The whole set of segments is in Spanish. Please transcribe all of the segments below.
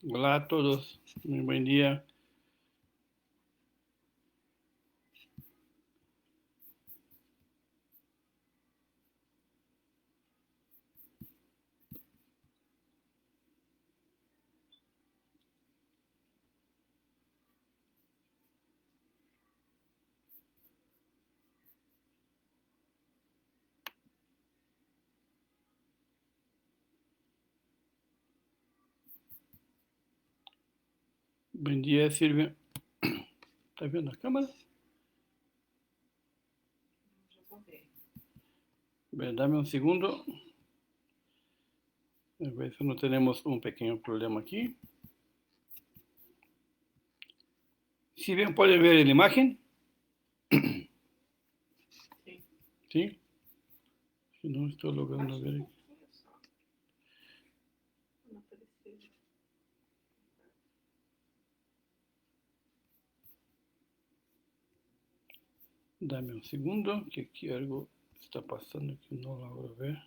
Hola a todos, muy buen día. Buen día, Silvia. ¿Estás viendo las cámaras? Dame un segundo. A ver si no tenemos un pequeño problema aquí. Si bien puede ver la imagen, ¿sí? Si no estoy logrando ver. Dame un segundo, que aquí algo está pasando que no logro ver.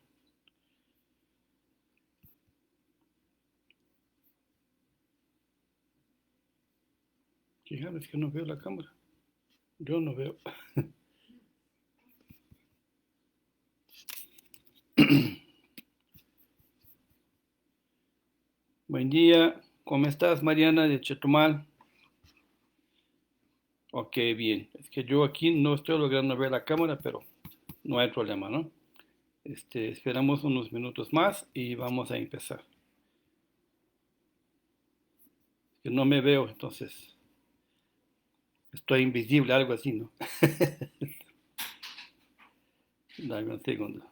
Fijaros que no veo la cámara. Yo no veo. Buen día, ¿cómo estás, Mariana de Chetumal? Ok, bien. Es que yo aquí no estoy logrando ver la cámara, pero no hay problema, ¿no? Esperamos unos minutos más y vamos a empezar. Que no me veo, entonces estoy invisible, algo así, ¿no? Dame un segundo.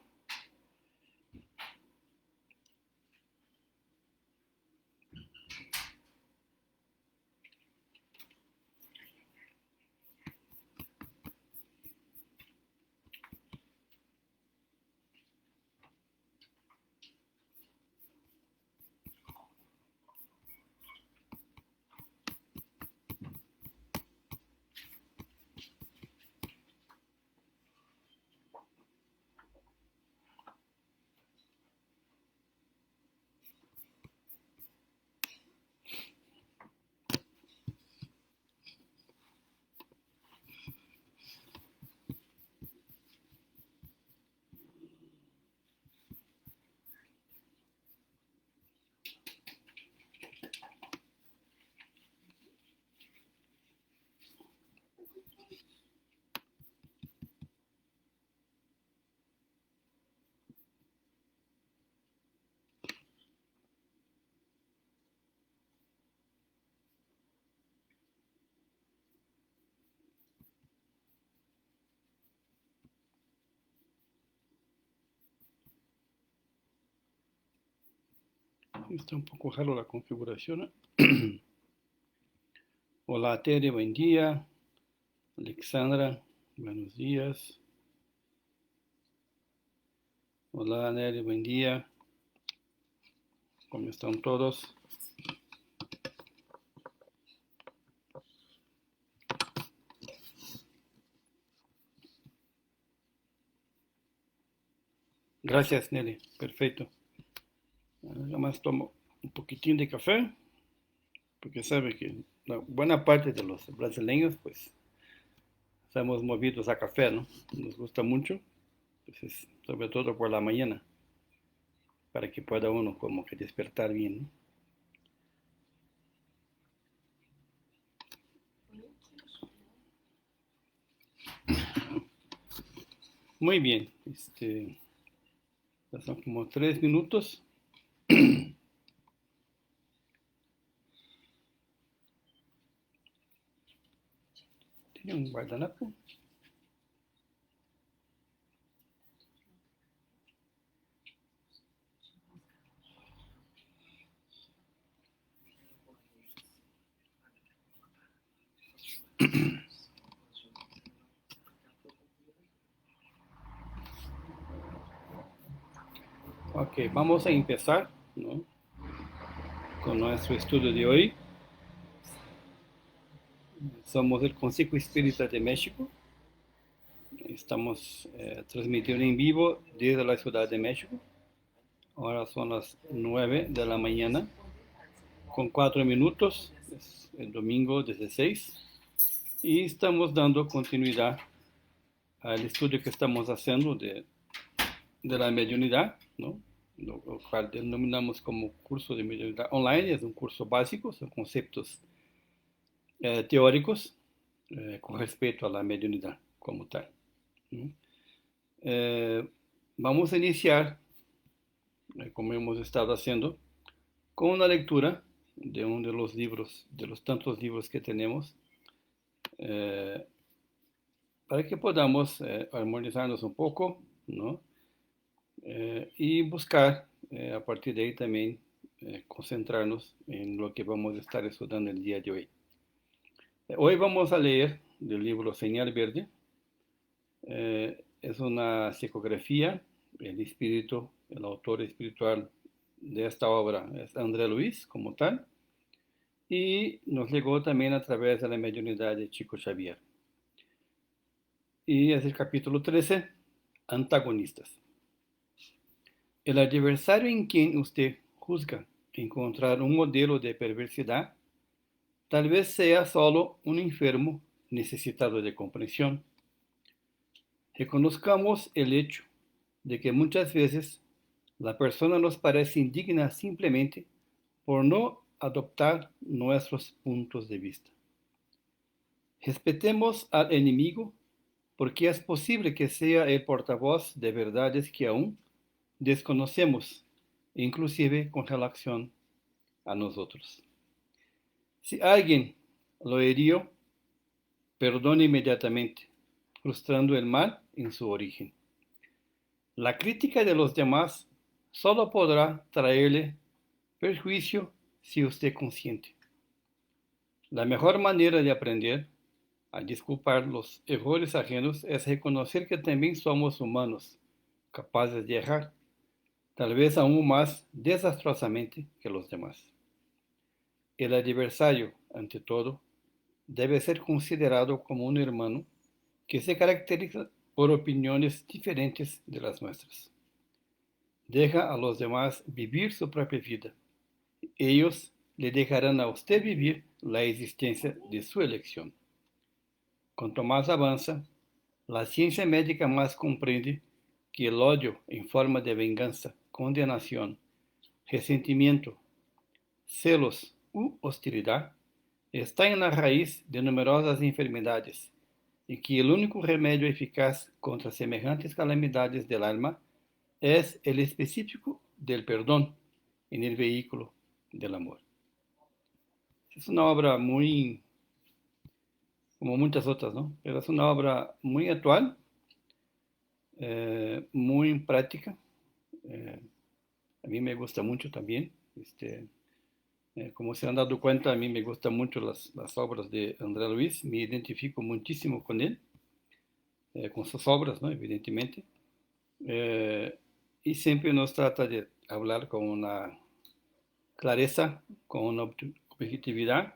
Está un poco raro la configuración. Hola, Tere, buen día. Alexandra, buenos días. Hola, Nelly, buen día. ¿Cómo están todos? Gracias, Nelly. Perfecto. Nada más tomo un poquitín de café, porque sabe que la buena parte de los brasileños, pues, estamos movidos a café, ¿no? Nos gusta mucho, entonces, sobre todo por la mañana, para que pueda uno como que despertar bien, ¿no? Muy bien, ya son como 3 minutos. ¿Tiene un guardanapo? Ok, vamos a empezar, ¿no? Con nuestro estudio de hoy. Somos el Consejo Espírita de México. Estamos transmitiendo en vivo desde la Ciudad de México. Ahora son las 9 de la mañana con 4 minutos, es el domingo 16, y estamos dando continuidad al estudio que estamos haciendo de la mediunidad, ¿no? Lo cual denominamos como curso de mediunidad online. Es un curso básico, son conceptos teóricos con respecto a la mediunidad como tal, ¿no? Vamos a iniciar, como hemos estado haciendo, con una lectura de uno de los libros, de los tantos libros que tenemos, eh, para que podamos armonizarnos un poco, ¿no? Y buscar, a partir de ahí también, concentrarnos en lo que vamos a estar estudiando el día de hoy. Hoy vamos a leer del libro Señal Verde. Es una psicografía. El espíritu, el autor espiritual de esta obra es André Luis, como tal, y nos llegó también a través de la mediunidad de Chico Xavier. Y es el capítulo 13, Antagonistas. El adversario en quien usted juzga encontrar un modelo de perversidad, tal vez sea solo un enfermo necesitado de comprensión. Reconozcamos el hecho de que muchas veces la persona nos parece indigna simplemente por no adoptar nuestros puntos de vista. Respetemos al enemigo porque es posible que sea el portavoz de verdades que aún desconocemos, inclusive con relación a nosotros. Si alguien lo hirió, perdone inmediatamente, frustrando el mal en su origen. La crítica de los demás solo podrá traerle perjuicio si usted consiente. La mejor manera de aprender a disculpar los errores ajenos es reconocer que también somos humanos, capaces de errar, tal vez aún más desastrosamente que los demás. El adversario, ante todo, debe ser considerado como un hermano que se caracteriza por opiniones diferentes de las nuestras. Deja a los demás vivir su propia vida. Ellos le dejarán a usted vivir la existencia de su elección. Cuanto más avanza, la ciencia médica más comprende que el odio en forma de venganza, condenación, resentimiento, celos u hostilidad está en la raíz de numerosas enfermedades y que el único remedio eficaz contra semejantes calamidades del alma es el específico del perdón en el vehículo del amor. Es una obra muy, como muchas otras, ¿no? Pero es una obra muy actual, muy práctica. A mí me gusta mucho también. Como se han dado cuenta, a mí me gustan mucho las obras de André Luis. Me identifico muchísimo con él, con sus obras, ¿no? Evidentemente. Y siempre nos trata de hablar con una clareza, con una objetividad,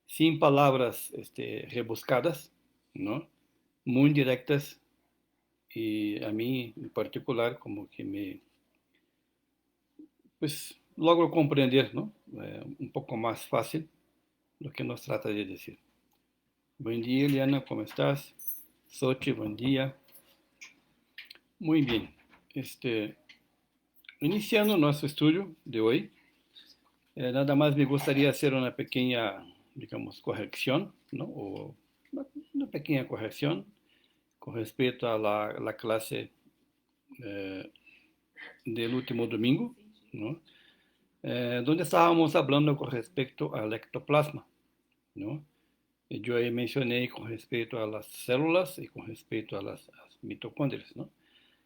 sin palabras rebuscadas, ¿no? Muy directas, y a mí en particular como que pues logro comprender, ¿no? Un poco más fácil lo que nos trata de decir. Buen día, Eliana, ¿cómo estás? Sochi, buen día. Muy bien. Iniciando nuestro estudio de hoy, nada más me gustaría hacer una pequeña, digamos, corrección, ¿no? O una pequeña corrección con respecto a la clase eh, del último domingo, ¿no? Donde estábamos hablando con respecto al ectoplasma, ¿no? Yo mencioné con respecto a las células y con respecto a las mitocondrias, ¿no?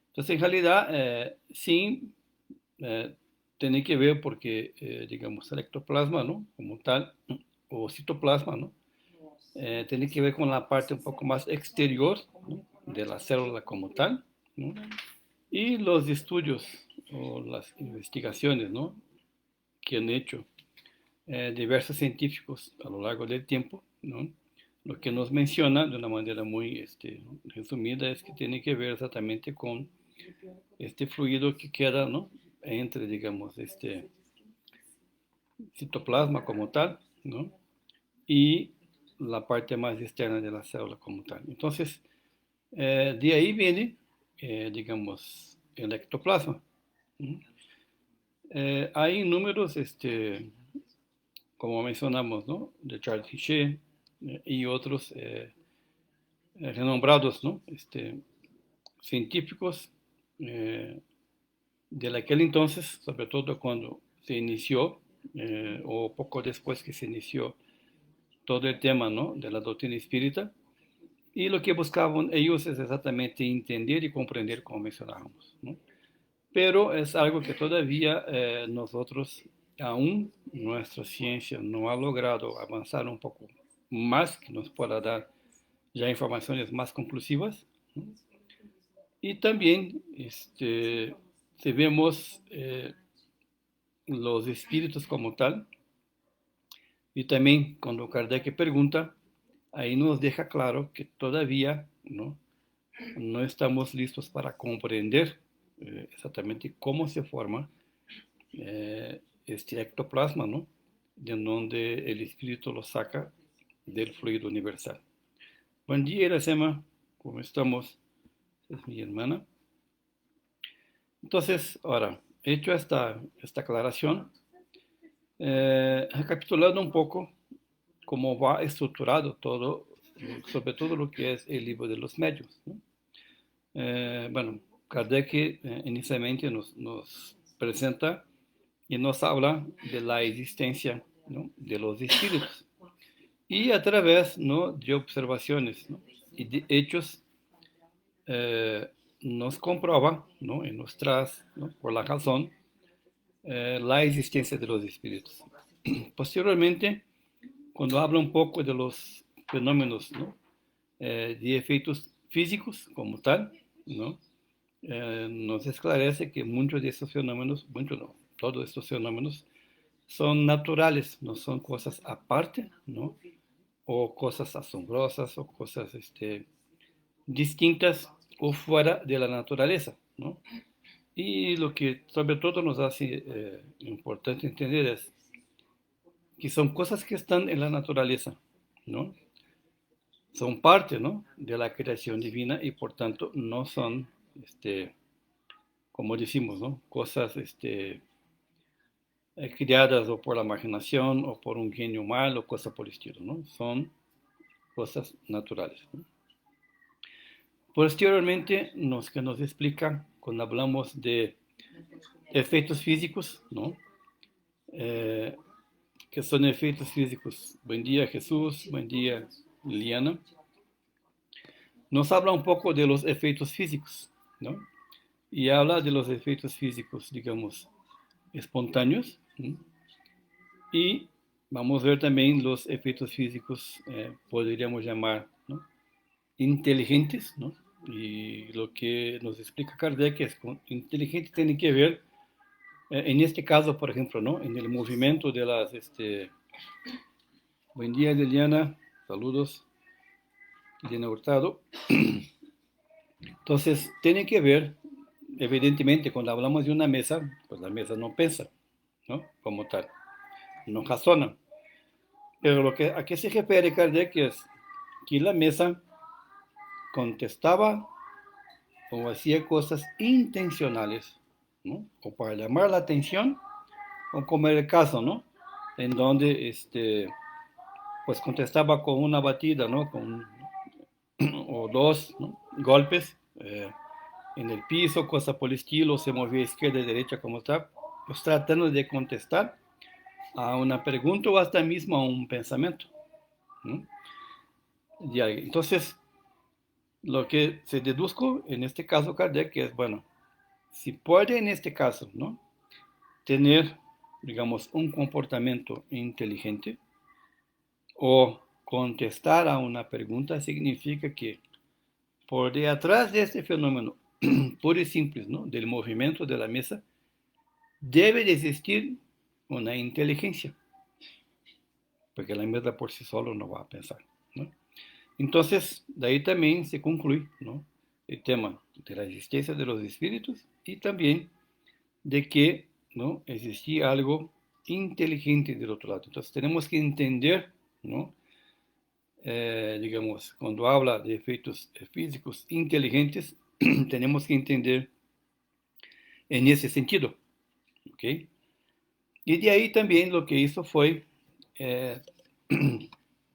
Entonces, en realidad, sí, tiene que ver porque, digamos, el ectoplasma, ¿no? Como tal, o citoplasma, ¿no? Tiene que ver con la parte un poco más exterior, ¿no? De la célula como tal, ¿no? Y los estudios o las investigaciones, ¿no? Que han hecho diversos científicos a lo largo del tiempo, ¿no? Lo que nos menciona de una manera muy resumida es que tiene que ver exactamente con este fluido que queda, ¿no? Entre, digamos, citoplasma como tal, ¿no? Y la parte más externa de la célula como tal. Entonces, de ahí viene, digamos, el ectoplasma. ¿No? Hay números, como mencionamos, ¿no? De Charles Fitché y otros renombrados, ¿no? Científicos de aquel entonces, sobre todo cuando se inició, o poco después que se inició todo el tema, ¿no? De la doctrina espírita, y lo que buscaban ellos es exactamente entender y comprender como mencionábamos, ¿no? Pero es algo que todavía nosotros, aún nuestra ciencia no ha logrado avanzar un poco más, que nos pueda dar ya informaciones más conclusivas, ¿no? Y también, si vemos los espíritus como tal, y también cuando Kardec pregunta, ahí nos deja claro que todavía no estamos listos para comprender exactamente cómo se forma este ectoplasma, ¿no? De donde el espíritu lo saca del fluido universal. Buen día, Iracema, ¿cómo estamos? Es mi hermana. Entonces, ahora, hecho esta aclaración, recapitulando un poco cómo va estructurado todo, sobre todo lo que es el libro de los medios, ¿no? Bueno, Kardec inicialmente nos presenta y nos habla de la existencia, ¿no? De los espíritus y a través, ¿no? De observaciones, ¿no? Y de hechos eh, nos comprueba, ¿no? Y nos trae, ¿no? Por la razón la existencia de los espíritus. Posteriormente, cuando habla un poco de los fenómenos, ¿no? De efectos físicos como tal, ¿no? Nos esclarece que muchos de estos fenómenos, muchos no, todos estos fenómenos son naturales, no son cosas aparte, ¿no? O cosas asombrosas o cosas distintas o fuera de la naturaleza, ¿no? Y lo que sobre todo nos hace importante entender es que son cosas que están en la naturaleza, ¿no? Son parte, ¿no? De la creación divina y por tanto no son, como decimos, ¿no? Cosas, criadas o por la imaginación o por un genio mal o cosas por el estilo, ¿no? Son cosas naturales, ¿no? Posteriormente, que nos explica cuando hablamos de efectos físicos, ¿no? Eh, que son efectos físicos. Buen día Jesús, buen día Liliana. Nos habla un poco de los efectos físicos, ¿no? Y habla de los efectos físicos, digamos, espontáneos, ¿no? Y vamos a ver también los efectos físicos, podríamos llamar, ¿no? Inteligentes, ¿no? Y lo que nos explica Kardec es que inteligente tiene que ver, en este caso, por ejemplo, ¿no? En el movimiento de las, buen día Liliana, saludos, Liliana Hurtado. Entonces, tiene que ver, evidentemente, cuando hablamos de una mesa, pues la mesa no piensa, ¿no? Como tal, no razona. Pero a qué se refiere Kardec es que la mesa contestaba o hacía cosas intencionales, ¿no? O para llamar la atención, o como era el caso, ¿no? En donde, pues contestaba con una batida, ¿no? Con o dos, ¿no? Golpes en el piso, cosa por el estilo, se movía izquierda y derecha como está, pues tratando de contestar a una pregunta o hasta mismo a un pensamiento, ¿no? Ya, entonces, lo que se deduzco en este caso Kardec es, bueno, si puede en este caso, ¿no? Tener, digamos, un comportamiento inteligente o contestar a una pregunta, significa que por detrás de este fenómeno puro y simple, ¿no? Del movimiento de la mesa, debe de existir una inteligencia, porque la mesa por sí solo no va a pensar, ¿no? Entonces, de ahí también se concluye, ¿no? El tema de la existencia de los espíritus y también de que, ¿no? Existía algo inteligente del otro lado. Entonces tenemos que entender, ¿no? Digamos, cuando habla de efectos físicos inteligentes, tenemos que entender en ese sentido, ¿ok? Y de ahí también lo que hizo fue eh,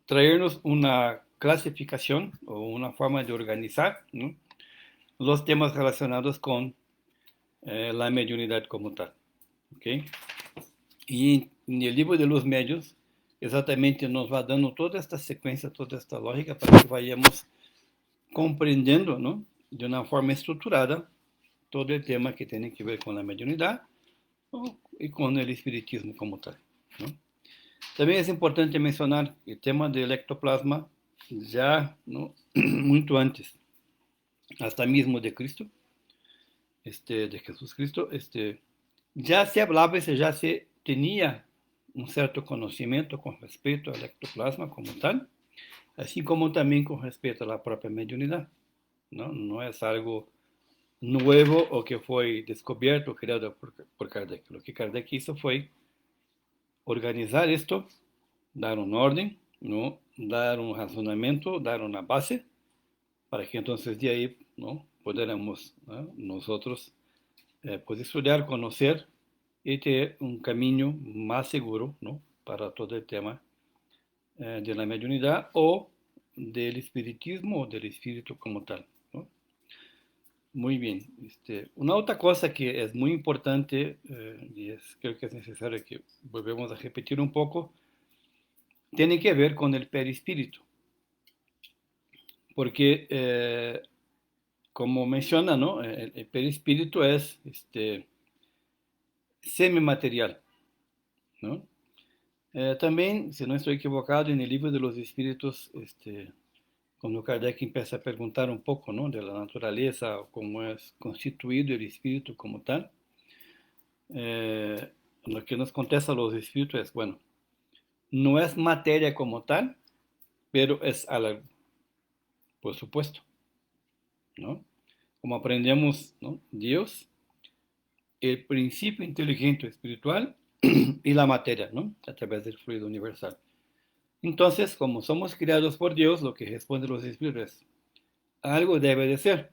traernos una clasificación o una forma de organizar, ¿no? Los temas relacionados con la mediunidad como tal, ¿ok? Y en el libro de los medios exatamente nos va dando toda esta secuencia, toda esta lógica para que vayamos comprendiendo, ¿no? De una forma estructurada todo el tema que tiene que ver con la mediunidad, ¿no? Y con el espiritismo como tal, ¿no? También es importante mencionar el tema del ectoplasma ya, ¿no? Mucho antes, hasta mismo de Cristo, de Jesús Cristo, ya se hablaba y ya se tenía un cierto conocimiento con respecto al ectoplasma como tal, así como también con respecto a la propia mediunidad, ¿no? No es algo nuevo o que fue descubierto, creado por Kardec. Lo que Kardec hizo fue organizar esto, dar un orden, ¿no? Dar un razonamiento, dar una base, para que entonces de ahí, ¿no? Pudiéramos, ¿no? Nosotros pues estudiar, conocer y tener un camino más seguro, ¿no? Para todo el tema de la mediunidad o del espiritismo o del espíritu como tal, ¿no? Muy bien. Una otra cosa que es muy importante y creo que es necesario que volvemos a repetir un poco, tiene que ver con el perispíritu, porque como menciona, ¿no? El perispíritu es semimaterial, ¿no? También, si no estoy equivocado, en el libro de los espíritus, cuando Kardec empieza a preguntar un poco, ¿no? De la naturaleza, cómo es constituido el espíritu como tal, lo que nos contesta los espíritus es, bueno, no es materia como tal, pero es algo, por supuesto, ¿no? Como aprendemos, ¿no? Dios, el principio inteligente espiritual y la materia, ¿no? A través del fluido universal. Entonces, como somos creados por Dios, lo que responden los espíritus es, algo debe de ser,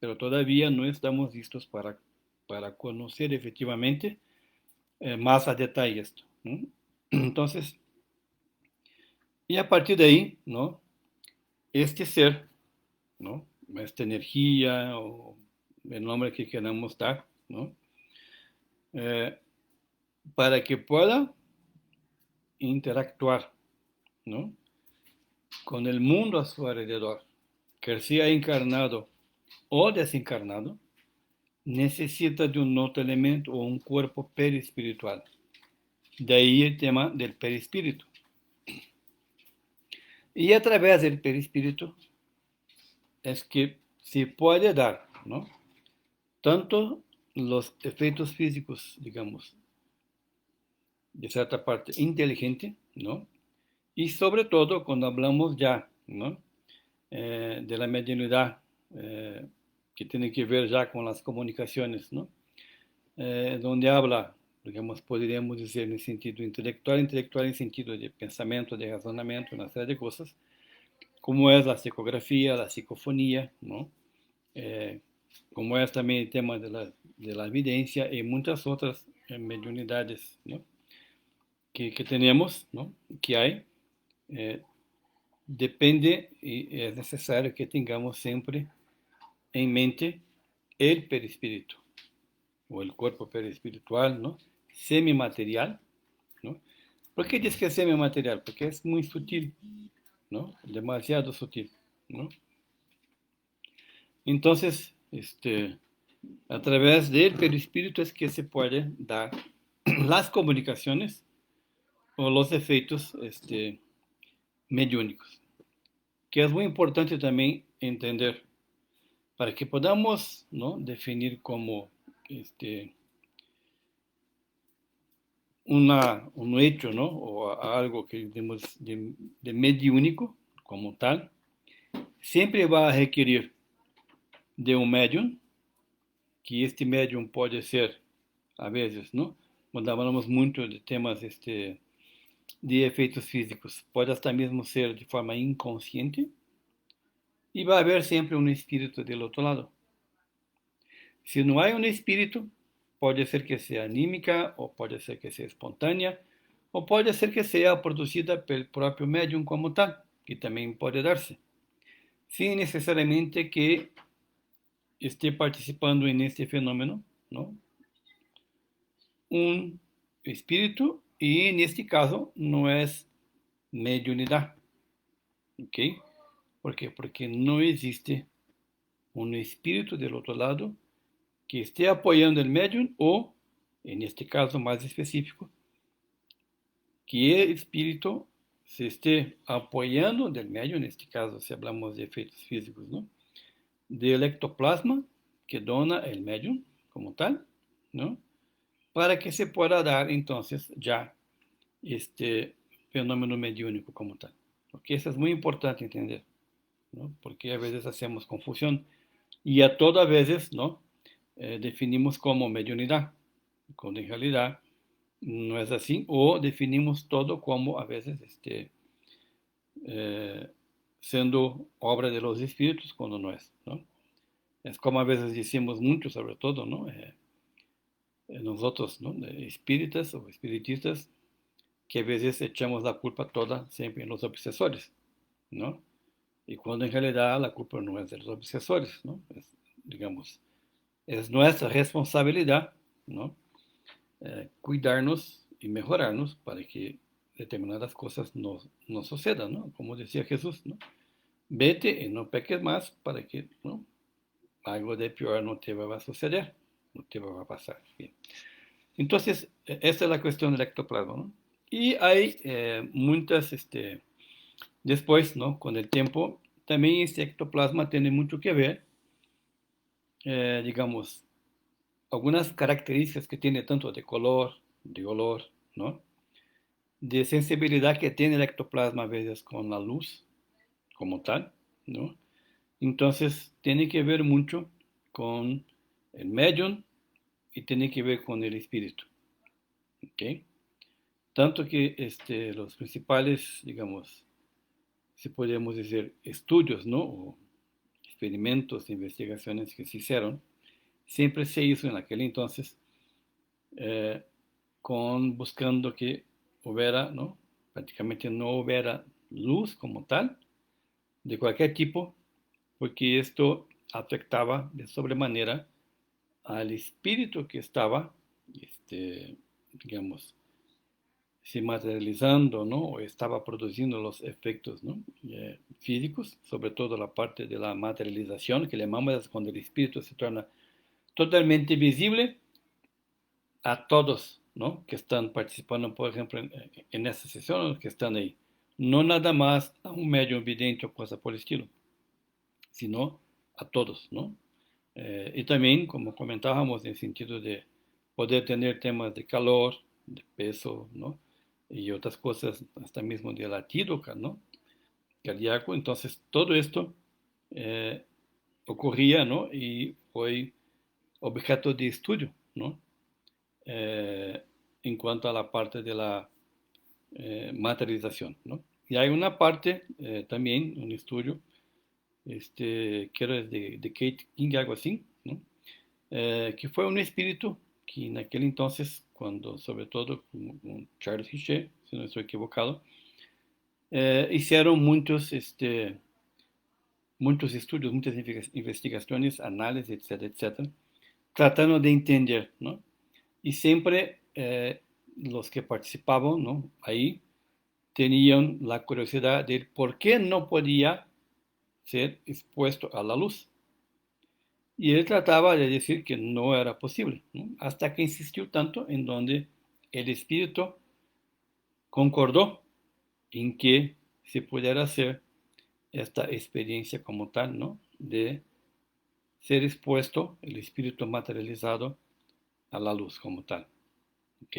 pero todavía no estamos listos para conocer efectivamente más a detalle esto, ¿no? Entonces, y a partir de ahí, ¿no? Este ser, ¿no? Esta energía o el nombre que queramos dar, ¿no? Eh, para que pueda interactuar, ¿no? Con el mundo a su alrededor, que sea encarnado o desencarnado, necesita de un otro elemento o un cuerpo perispiritual. De ahí el tema del perispíritu. Y a través del perispíritu es que se puede dar, ¿no? Tanto los efectos físicos, digamos, de cierta parte inteligente, ¿no? Y sobre todo cuando hablamos ya, ¿no? De la mediunidad, que tiene que ver ya con las comunicaciones, ¿no? Donde habla, digamos, podríamos decir en el sentido intelectual, intelectual en sentido de pensamiento, de razonamiento, una serie de cosas, como es la psicografía, la psicofonía, ¿no? Eh, como es también el tema de la evidencia y muchas otras mediunidades, ¿no? Que tenemos, ¿no? Que hay, eh, depende y es necesario que tengamos siempre en mente el perispíritu o el cuerpo perispiritual, ¿no? Semimaterial, ¿no? ¿Por qué dice que es semimaterial? Porque es muy sutil, ¿no? Demasiado sutil, ¿no? Entonces, a través del perispíritu es que se puede dar las comunicaciones o los efectos mediúnicos, que es muy importante también entender para que podamos, ¿no? Definir como un hecho, ¿no? O algo que digamos de mediúnico como tal, siempre va a requerir de un medium, que este medium puede ser, a veces, ¿no? cuando hablamos mucho de temas de efeitos físicos, pode hasta mesmo ser de forma inconsciente y va a haber siempre un espíritu del otro lado. Si no hay un espíritu, puede ser que sea anímica, o puede ser que sea espontánea, o puede ser que sea producida por el propio medium como tal, que también puede darse, sin necesariamente que esté participando en este fenómeno, ¿no? Un espíritu, y en este caso no es mediunidad, ¿ok? ¿Por qué? Porque no existe un espíritu del otro lado que esté apoyando el medium o, en este caso más específico, que el espíritu se esté apoyando del medium, en este caso si hablamos de efeitos físicos, ¿no? Del ectoplasma que dona el medium como tal, ¿no? Para que se pueda dar entonces ya este fenómeno mediúnico como tal. Porque eso es muy importante entender, ¿no? Porque a veces hacemos confusión y a todas veces, ¿no? Definimos como mediunidad, cuando en realidad no es así, o definimos todo como a veces eh, siendo obra de los espíritus cuando no es, ¿no? Es como a veces decimos mucho, sobre todo, ¿no? Nosotros, ¿no? Espíritas o espiritistas, que a veces echamos la culpa toda siempre en los obsesores, ¿no? Y cuando en realidad la culpa no es de los obsesores, ¿no? Es, digamos, es nuestra responsabilidad, ¿no? Cuidarnos y mejorarnos para que determinadas cosas no sucedan, ¿no? Como decía Jesús, ¿no? Vete y no peques más para que, ¿no? Algo de peor no te va a suceder, no te va a pasar. Bien. Entonces, esta es la cuestión del ectoplasma, ¿no? Y hay muchas, después, ¿no? Con el tiempo, también este ectoplasma tiene mucho que ver, digamos, algunas características que tiene tanto de color, de olor, ¿no? De sensibilidad que tiene el ectoplasma a veces con la luz como tal, ¿no? Entonces, tiene que ver mucho con el medium y tiene que ver con el espíritu, ¿ok? Tanto que los principales, digamos, si podemos decir, estudios, ¿no? O experimentos, investigaciones que se hicieron, siempre se hizo en aquel entonces eh, con buscando que hubiera, ¿no? Prácticamente no hubiera luz como tal, de cualquier tipo, porque esto afectaba de sobremanera al espíritu que estaba, digamos, se materializando, ¿no? O estaba produciendo los efectos, ¿no? Físicos, sobre todo la parte de la materialización, que le llamamos cuando el espíritu se torna totalmente visible a todos, ¿no? Que están participando, por ejemplo, en esta sesión, que están ahí. No nada más a un medio vidente o cosa por el estilo, sino a todos, ¿no? Y también, como comentábamos, en el sentido de poder tener temas de calor, de peso, ¿no? Y otras cosas, hasta mismo de latido, ¿no? Cardíaco. Entonces, todo esto eh, ocurría, ¿no? Y fue objeto de estudio, ¿no? Eh, en cuanto a la parte de la materialización, ¿no? Y hay una parte también, un estudio, que era de Kate King, algo así, ¿no? Que fue un espíritu que en aquel entonces, cuando sobre todo con Charles Hichet, si no estoy equivocado, hicieron muchos estudios, muchas investigaciones, análisis, etcétera, etcétera, tratando de entender, ¿no? Y siempre los que participaban, ¿no? Ahí tenían la curiosidad de por qué no podía ser expuesto a la luz. Y él trataba de decir que no era posible, ¿no? Hasta que insistió tanto en donde el espíritu concordó en que se pudiera hacer esta experiencia como tal, ¿no? De ser expuesto, el espíritu materializado, a la luz como tal, ¿ok?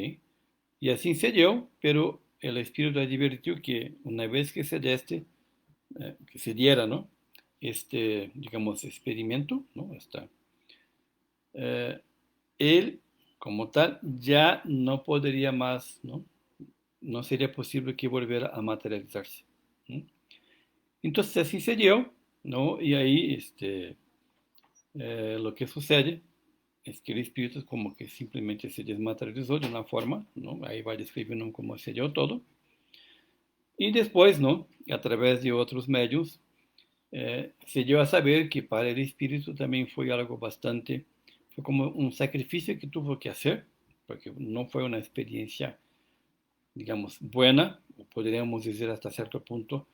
Y así se dio, pero el espíritu advirtió que una vez que que se diera, ¿no? Digamos, experimento, ¿no? Eh, él como tal, ya no podría más, ¿no? No sería posible que volviera a materializarse. ¿No? Entonces así se dio, ¿no? Y ahí lo que sucede es que el espíritu es como que simplemente se desmaterializó de una forma, ¿no? Ahí va describiendo cómo se dio todo. Y después, ¿no? A través de otros medios, se dio a saber que para el espíritu también fue algo bastante, fue como un sacrificio que tuvo que hacer, porque no fue una experiencia, digamos, buena, o podríamos decir hasta cierto punto,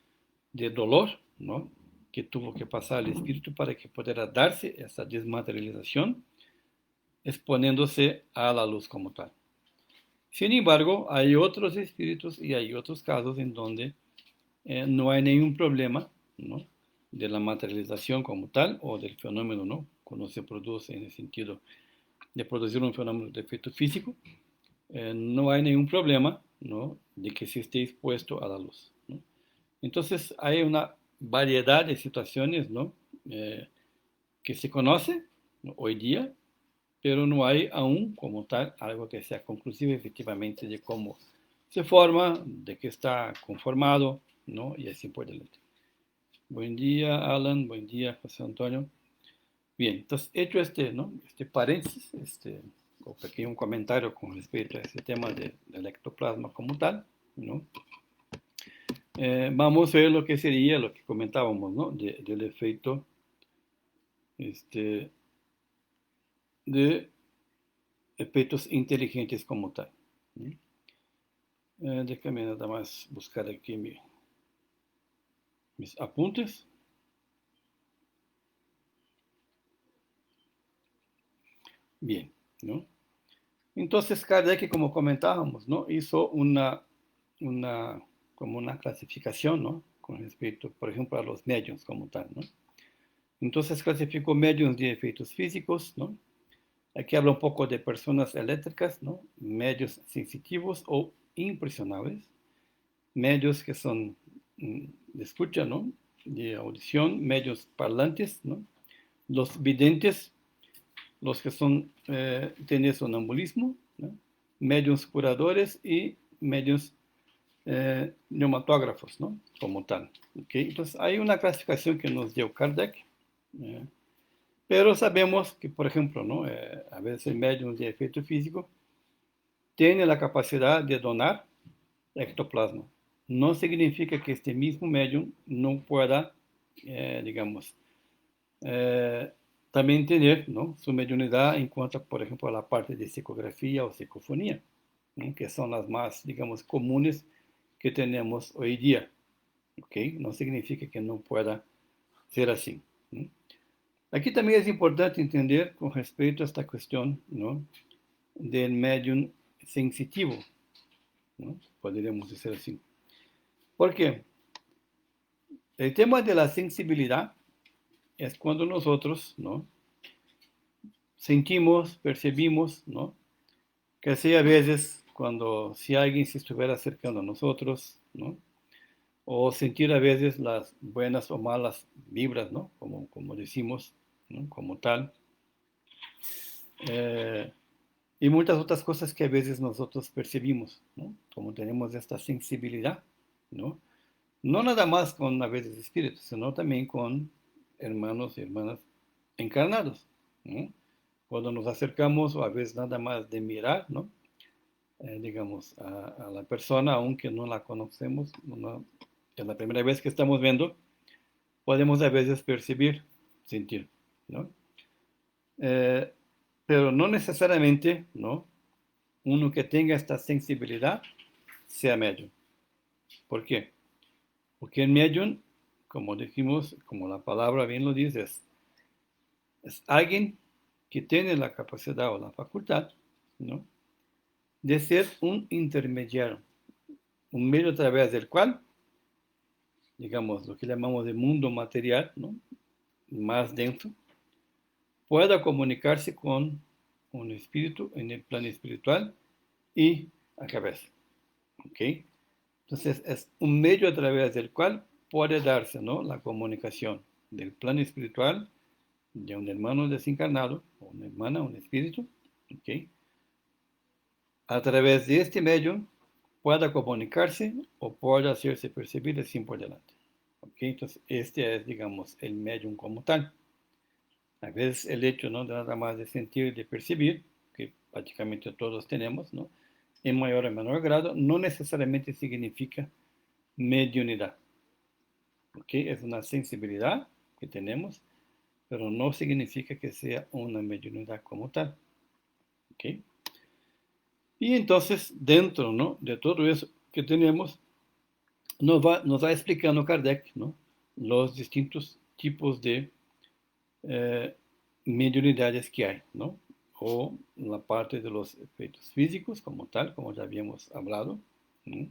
de dolor, ¿no? Que tuvo que pasar el espíritu para que pudiera darse esa desmaterialización, exponiéndose a la luz como tal. Sin embargo, hay otros espíritus y hay otros casos en donde no hay ningún problema, ¿no? De la materialización como tal o del fenómeno, ¿no? Cuando se produce en el sentido de producir un fenómeno de efecto físico, no hay ningún problema, ¿no? De que se esté expuesto a la luz, ¿no? Entonces hay una variedad de situaciones, ¿no? Que se conoce, ¿no? Hoy día, pero no hay aún como tal algo que sea conclusivo efectivamente de cómo se forma, de qué está conformado, ¿no? Y así por delante. Buen día, Alan. Buen día, José Antonio. Bien, entonces, hecho ¿no? Este paréntesis, o pequeño comentario con respecto a este tema del ectoplasma como tal, ¿no? Vamos a ver lo que sería lo que comentábamos, ¿no? Del efecto de efectos inteligentes como tal. ¿No? Déjame nada más buscar aquí mis apuntes. Bien, ¿no? Entonces Kardec, como comentábamos, ¿no? Hizo una, como una clasificación, ¿no? Con respecto, por ejemplo, a los medios como tal, ¿no? Entonces clasificó medios de efectos físicos, ¿no? Aquí habla un poco de personas eléctricas, ¿no? Medios sensitivos o impresionables, medios que son de escucha, ¿no? De audición, medios parlantes, ¿no? Los videntes, los que son, tienen sonambulismo, ¿no? Medios curadores y medios neumatógrafos, ¿no? Como tal. ¿Okay? Entonces, hay una clasificación que nos dio Kardec, ¿eh? Pero sabemos que, por ejemplo, ¿no? A veces el medium de efecto físico tiene la capacidad de donar ectoplasma. No significa que este mismo medium no pueda, digamos, eh, también tener, ¿no? Su mediunidad en cuanto, por ejemplo, a la parte de psicografía o psicofonía, ¿no? Que son las más, digamos, comunes que tenemos hoy día. ¿Okay? No significa que no pueda ser así, ¿no? Aquí también es importante entender con respecto a esta cuestión, ¿no? Del medium sensitivo, ¿no? Podríamos decir así. ¿Por qué? El tema de la sensibilidad es cuando nosotros, ¿no? Sentimos, percibimos, ¿no? Que así a veces cuando si alguien se estuviera acercando a nosotros, ¿no? O sentir a veces las buenas o malas vibras, ¿no? Como decimos, ¿no? Como tal. Eh, y muchas otras cosas que a veces nosotros percibimos, ¿no? Como tenemos esta sensibilidad, ¿no? No nada más con a veces espíritus, sino también con hermanos y hermanas encarnados, ¿no? Cuando nos acercamos o a veces nada más de mirar, ¿no? Digamos, a la persona, aunque no la conocemos, no, es la primera vez que estamos viendo, podemos a veces percibir, sentir, ¿no? Eh, pero no necesariamente, ¿no? Uno que tenga esta sensibilidad sea medium. ¿Por qué? Porque el medium, como dijimos, como la palabra bien lo dice, es alguien que tiene la capacidad o la facultad, ¿no? De ser un intermediario, un medio a través del cual, digamos, lo que llamamos de mundo material, ¿no? Más denso, pueda comunicarse con un espíritu en el plano espiritual y al revés. ¿Ok? Entonces es un medio a través del cual puede darse, ¿no? La comunicación del plano espiritual de un hermano desencarnado, o una hermana, un espíritu, ¿ok? a través de este medio pueda comunicarse o pueda hacerse percibir así por delante. ¿Ok? Entonces, este es, digamos, el medium como tal. A veces el hecho, ¿no?, de nada más de sentir y de percibir, que prácticamente todos tenemos, ¿no?, en mayor o menor grado, no necesariamente significa mediunidad. ¿Ok? Es una sensibilidad que tenemos, pero no significa que sea una mediunidad como tal. ¿Ok? Y entonces, dentro, ¿no?, de todo eso que tenemos, nos va explicando Kardec, ¿no?, los distintos tipos de eh, mediunidades que hay, ¿no? O la parte de los efectos físicos como tal, como ya habíamos hablado, ¿no?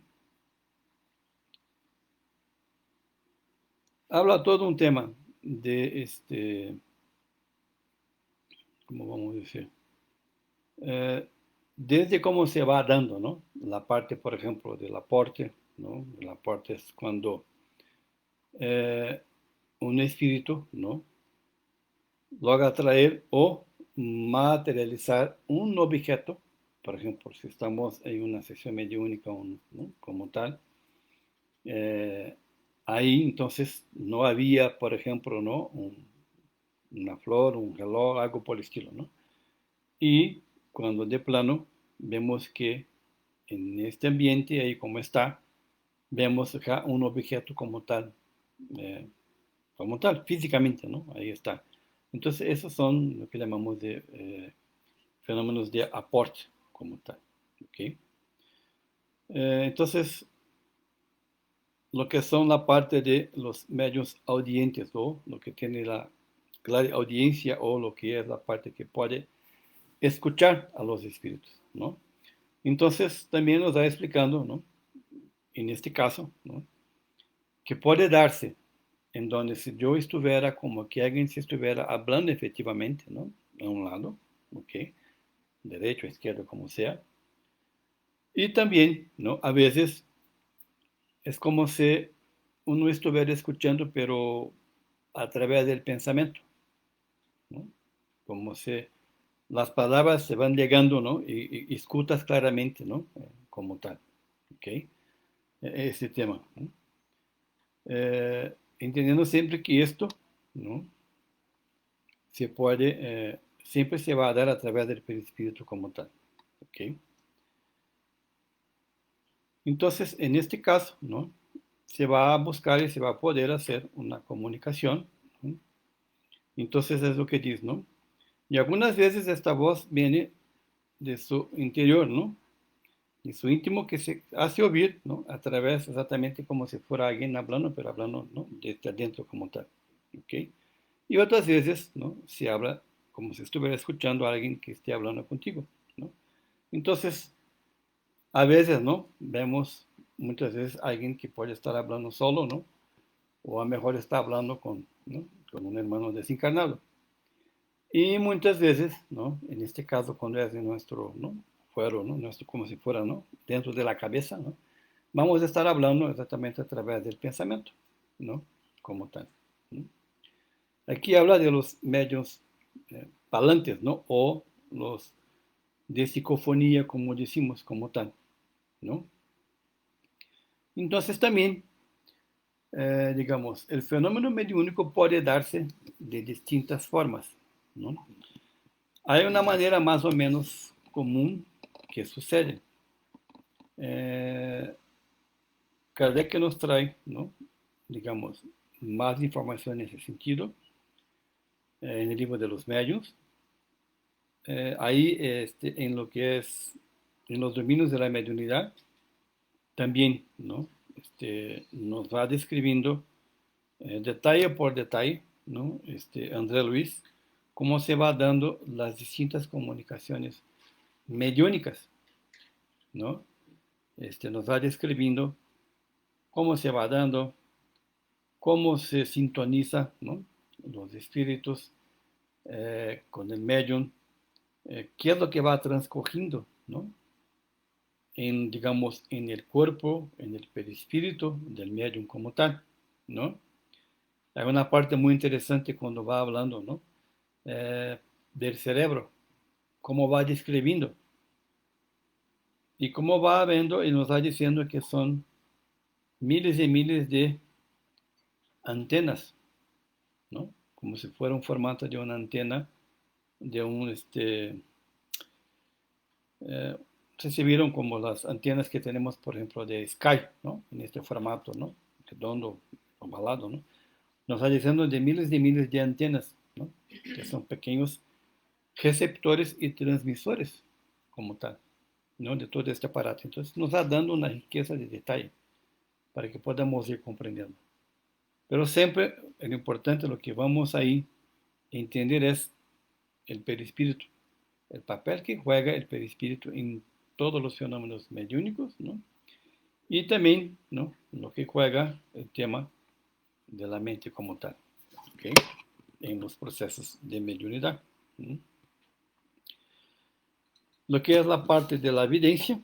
Habla todo un tema de ¿cómo vamos a decir? Eh, Desde cómo se va dando, ¿no?, la parte, por ejemplo, del aporte, ¿no? El aporte es cuando eh, un espíritu, ¿no?, logra traer o materializar un objeto. Por ejemplo, si estamos en una sesión mediúnica, ¿no?, como tal, eh, ahí entonces no había, por ejemplo, ¿no?, una flor, un reloj, algo por el estilo, ¿no? Y cuando de plano vemos que en este ambiente, ahí como está, vemos acá un objeto eh, como tal, físicamente, ¿no? Ahí está. Entonces, esos son lo que llamamos de fenómenos de aporte como tal. ¿Ok? Entonces, lo que son la parte de los medios audientes o lo que tiene la clara audiencia o lo que es la parte que puede escuchar a los espíritus, ¿no? Entonces, también nos va explicando, ¿no?, en este caso, ¿no?, que puede darse en donde si yo estuviera como que alguien se estuviera hablando efectivamente, ¿no?, a un lado, ¿ok?, derecho, izquierdo, como sea. Y también, ¿no?, a veces es como si uno estuviera escuchando, pero a través del pensamiento, ¿no? Como si las palabras se van llegando, ¿no? Y escuchas claramente, ¿no? Como tal, ¿ok? Ese tema, ¿no? Entendiendo siempre que esto, ¿no?, se puede, siempre se va a dar a través del perispíritu como tal, ¿ok? Entonces, en este caso, ¿no?, se va a buscar y se va a poder hacer una comunicación, ¿no? Entonces es lo que dice, ¿no? Y algunas veces esta voz viene de su interior, ¿no? De su íntimo que se hace oír, ¿no?, a través exactamente como si fuera alguien hablando, pero hablando, ¿no?, desde adentro como tal, ¿ok? Y otras veces, ¿no?, se habla como si estuviera escuchando a alguien que esté hablando contigo, ¿no? Entonces, a veces, ¿no?, vemos muchas veces a alguien que puede estar hablando solo, ¿no? O a lo mejor está hablando con, ¿no?, con un hermano desencarnado. Y muchas veces, ¿no?, en este caso, cuando es de nuestro, ¿no?, fuero, ¿no?, nuestro, como si fuera, ¿no?, dentro de la cabeza, ¿no?, vamos a estar hablando exactamente a través del pensamiento, ¿no?, como tal, ¿no? Aquí habla de los medios parlantes, ¿no?, o los de psicofonía, como decimos, como tal, ¿no? Entonces también, digamos, el fenómeno mediúnico puede darse de distintas formas, ¿no? Hay una manera más o menos común que sucede. Eh, Kardec nos trae, ¿no?, digamos, más información en ese sentido, en el libro de los medios. Ahí, en lo que es, en los dominios de la mediunidad, también, ¿no?, nos va describiendo detalle por detalle, ¿no?, André Luis, cómo se va dando las distintas comunicaciones mediúnicas, ¿no? Nos va describiendo cómo se va dando, cómo se sintoniza, ¿no?, los espíritus con el medium, qué es lo que va transcurriendo, ¿no?, en, digamos, en el cuerpo, en el perispíritu del medium como tal, ¿no? Hay una parte muy interesante cuando va hablando, ¿no?, del cerebro, cómo va describiendo, Y como va viendo, y nos va diciendo que son miles y miles de antenas, ¿no? Como si fuera un formato de una antena, de un, no sé si vieron como las antenas que tenemos, por ejemplo, de Sky, ¿no? En este formato, ¿no? Redondo, ovalado, ¿no? Nos está diciendo de miles de antenas, ¿no? Que son pequeños receptores y transmisores, como tal, ¿no? De todo este aparato. Entonces nos está dando una riqueza de detalle para que podamos ir comprendiendo. Pero siempre lo importante, lo que vamos ahí a entender es el perispíritu, el papel que juega el perispíritu en todos los fenómenos mediúnicos, ¿no? Y también, ¿no? Lo que juega el tema de la mente como tal, ¿ok? En los procesos de mediunidad, ¿no? Lo que es la parte de la evidencia,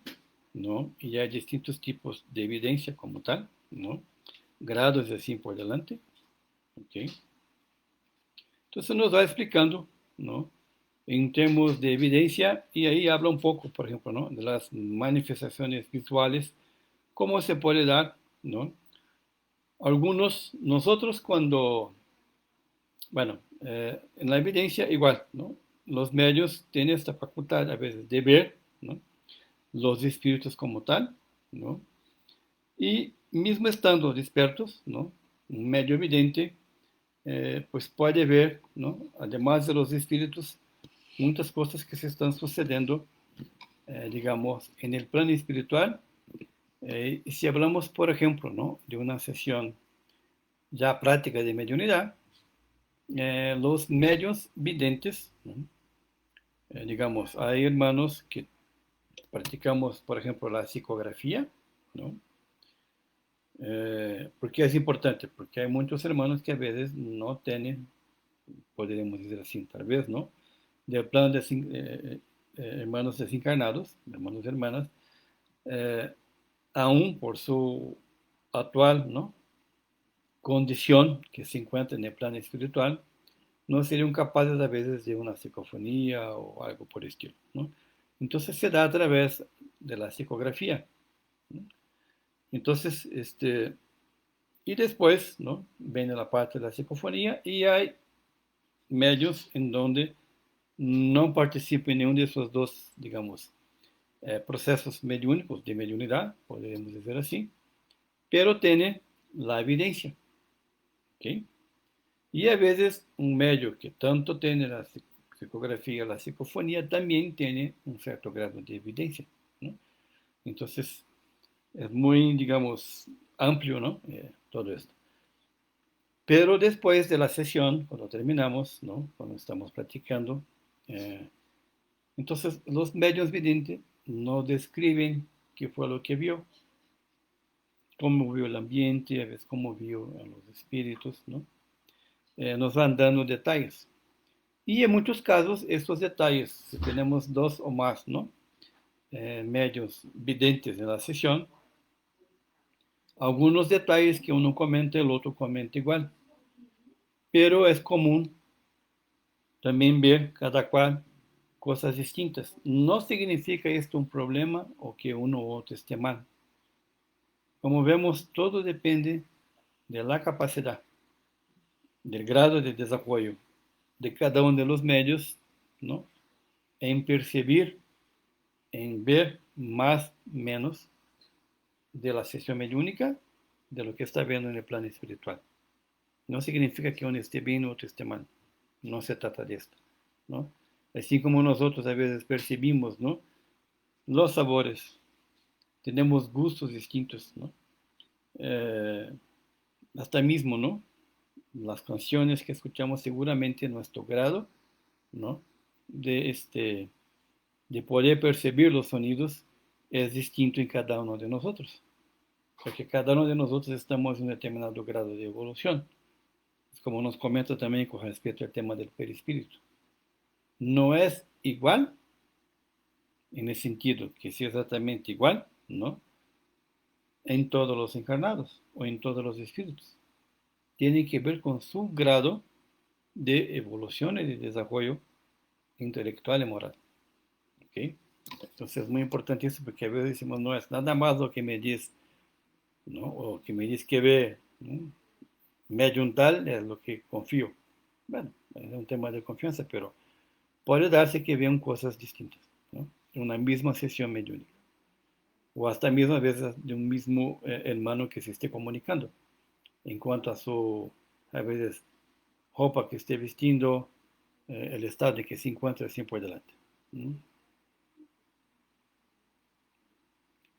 ¿no? Y hay distintos tipos de evidencia como tal, ¿no? Grados y así por delante, ¿ok? Entonces nos va explicando, ¿no? En términos de evidencia, y ahí habla un poco, por ejemplo, ¿no? De las manifestaciones visuales, cómo se puede dar, ¿no? Algunos, nosotros cuando, bueno, en la evidencia igual, ¿no? Los medios tienen esta facultad a veces de ver, ¿no? Los espíritus como tal, ¿no? Y mismo estando despiertos, ¿no? Un medio evidente, pues puede ver, ¿no? Además de los espíritus, muchas cosas que se están sucediendo, digamos, en el plano espiritual. Y si hablamos, por ejemplo, ¿no? De una sesión ya práctica de mediunidad, los medios videntes, ¿no? Digamos, hay hermanos que practicamos, por ejemplo, la psicografía, ¿no? ¿Por qué es importante? Porque hay muchos hermanos que a veces no tienen, podríamos decir así, tal vez, ¿no? Del plano de hermanos desencarnados, hermanos y hermanas, eh, aún por su actual, ¿no? Condición que se encuentra en el plano espiritual, no serían capaces a veces de una psicofonía o algo por el estilo, ¿no? Entonces se da a través de la psicografía, ¿no? Entonces, y después, ¿no? Viene la parte de la psicofonía y hay medios en donde no participa en ninguno de esos dos, digamos, procesos mediúnicos de mediunidad, podríamos decir así, pero tiene la evidencia, ¿ok? Y a veces un medio que tanto tiene la psicografía, la psicofonía, también tiene un cierto grado de evidencia, ¿no? Entonces, es muy, digamos, amplio, ¿no? Todo esto. Pero después de la sesión, cuando terminamos, ¿no? Cuando estamos practicando, eh, entonces los medios videntes no describen qué fue lo que vio, cómo vio el ambiente, a veces cómo vio a los espíritus, ¿no? Nos van dando detalles. Y en muchos casos, estos detalles, si tenemos dos o más, ¿no? Medios videntes en la sesión, algunos detalles que uno comenta, el otro comenta igual. Pero es común también ver cada cual cosas distintas. No significa esto un problema o que uno u otro esté mal. Como vemos, todo depende de la capacidad, del grado de desarrollo de cada uno de los medios, ¿no? En percibir, en ver más, menos de la sesión mediúnica de lo que está viendo en el plano espiritual. No significa que uno esté bien o otro esté mal. No se trata de esto, ¿no? Así como nosotros a veces percibimos, ¿no? Los sabores, tenemos gustos distintos, ¿no? Eh, hasta mismo, ¿no? Las canciones que escuchamos seguramente nuestro grado, ¿no? De, de poder percibir los sonidos es distinto en cada uno de nosotros. Porque cada uno de nosotros estamos en un determinado grado de evolución. Como nos comenta también con respecto al tema del perispíritu. No es igual, en el sentido que sí es exactamente igual, ¿no? En todos los encarnados o en todos los espíritus. Tiene que ver con su grado de evolución y de desarrollo intelectual y moral. ¿Okay? Entonces es muy importante eso porque a veces decimos, no es nada más lo que me dice, ¿no? O que me dice que ve, ¿no? Medium tal es lo que confío. Bueno, es un tema de confianza, pero puede darse que vean cosas distintas, ¿no? En una misma sesión mediúnica. O hasta mismo a veces de un mismo hermano que se esté comunicando en cuanto a su, a veces, ropa que esté vistiendo, el estado de que se encuentra siempre por delante. ¿No?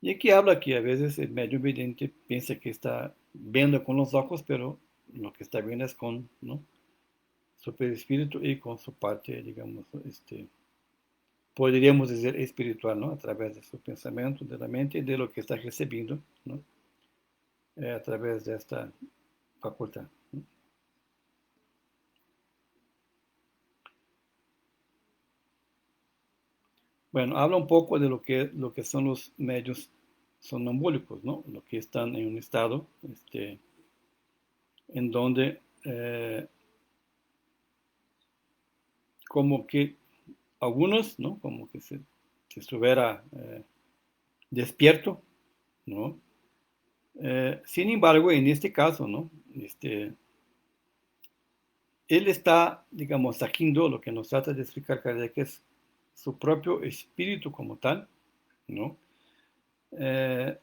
Y aquí habla que a veces el medio vidente piensa que está viendo con los ojos, pero lo que está viendo es con, ¿no? Su espíritu y con su parte, digamos, podríamos decir espiritual, ¿no? A través de su pensamiento, de la mente y de lo que está recibiendo, ¿no? A través de esta facultad. ¿No? Bueno, habla un poco de lo que son los medios sonambúlicos, ¿no? Lo que están en un estado en donde como que algunos, ¿no? Como que se estuviera despierto, ¿no? Sin embargo, en este caso, ¿no? Él está, digamos, sacando lo que nos trata de explicar Kardec, que es su propio espíritu como tal, ¿no? Eh,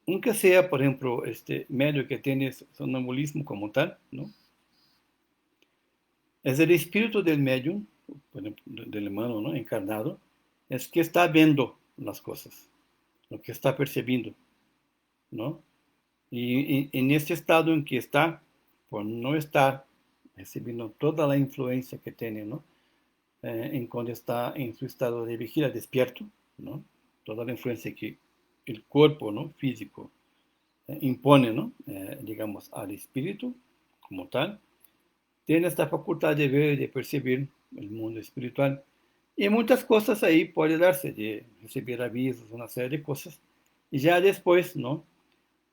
Aunque sea, por ejemplo, este medio que tiene sonambulismo como tal, ¿no? Es el espíritu del medium, por ejemplo, del hermano, ¿no? Encarnado, es que está viendo las cosas, lo que está percibiendo, ¿no? Y en este estado en que está, por no estar recibiendo toda la influencia que tiene, ¿no? En cuando está en su estado de vigilia despierto, ¿no? Toda la influencia que el cuerpo, ¿no? Físico impone, ¿no? Digamos, al espíritu como tal, tiene esta facultad de ver y de percibir el mundo espiritual. Y muchas cosas ahí puede darse, de recibir avisos, una serie de cosas. Y ya después, ¿no?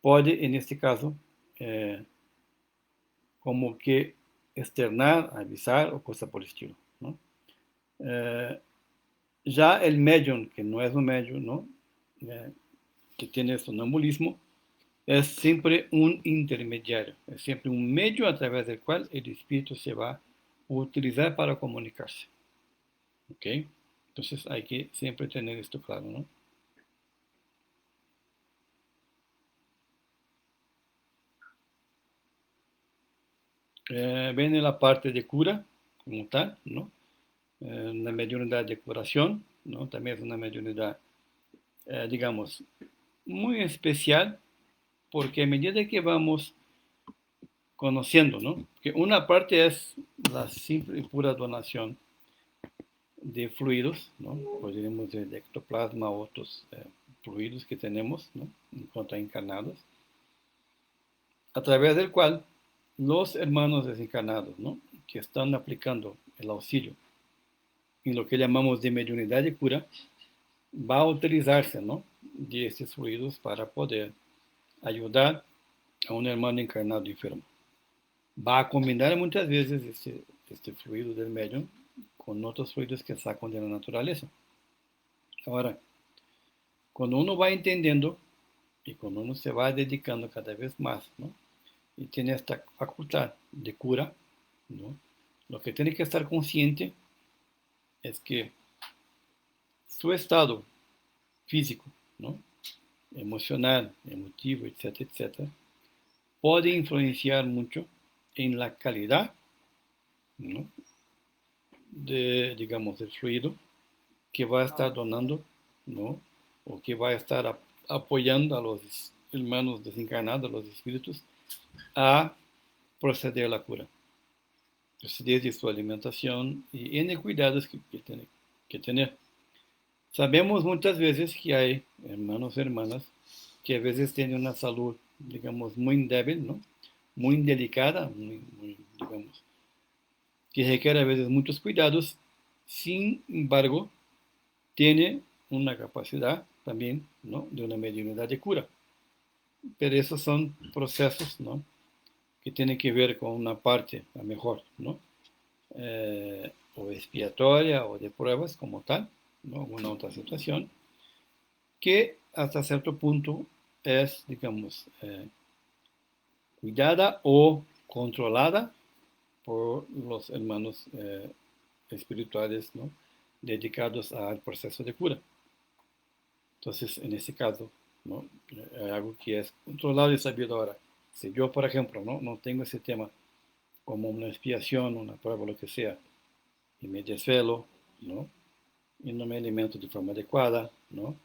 Puede, en este caso, eh, como que externar, avisar o cosa por el estilo, ¿no? Eh, ya el medium, que no es un medium, ¿no? Que tiene sonambulismo, es siempre un intermediario, es siempre un medio a través del cual el espíritu se va a utilizar para comunicarse. ¿Ok? Entonces hay que siempre tener esto claro, ¿no? Viene la parte de cura, como tal, ¿no? Una mediunidad de curación, ¿no? También es una mediunidad, digamos, muy especial, porque a medida que vamos conociendo, ¿no? Que una parte es la simple y pura donación de fluidos, ¿no? Podríamos decir de ectoplasma, otros fluidos que tenemos, ¿no? En cuanto a encarnados, a través del cual los hermanos desencarnados, ¿no? Que están aplicando el auxilio en lo que llamamos de mediunidad de cura, va a utilizarse, ¿no? De estos fluidos para poder ayudar a un hermano encarnado enfermo. Va a combinar muchas veces este fluido del medium con otros fluidos que sacan de la naturaleza. Ahora, cuando uno va entendiendo y cuando uno se va dedicando cada vez más, ¿no? Y tiene esta facultad de cura, ¿no? Lo que tiene que estar consciente es que su estado físico, ¿no? Emocional, emotivo, etcétera, etcétera, puede influenciar mucho en la calidad, ¿no? De, digamos, del fluido que va a estar donando, ¿no? O que va a estar apoyando a los hermanos desencarnados, a los espíritus, a proceder a la cura. Entonces, desde su alimentación y N cuidados que tiene que tener. Sabemos muchas veces que hay hermanos y hermanas que a veces tienen una salud, digamos, muy débil, ¿no? Muy delicada, digamos, que requiere a veces muchos cuidados. Sin embargo, tiene una capacidad también, ¿no? De una mediunidad de cura. Pero esos son procesos, ¿no? Que tienen que ver con una parte, a mejor, ¿no? O expiatoria o de pruebas como tal, ¿no? Una otra situación que hasta cierto punto es, digamos, cuidada o controlada por los hermanos espirituales, ¿no? Dedicados al proceso de cura. Entonces, en este caso, ¿no? Hay algo que es controlado y sabido ahora. Si yo, por ejemplo, no tengo ese tema como una expiación, una prueba, lo que sea, y me desvelo, ¿no? Y no me alimento de forma adecuada, ¿no?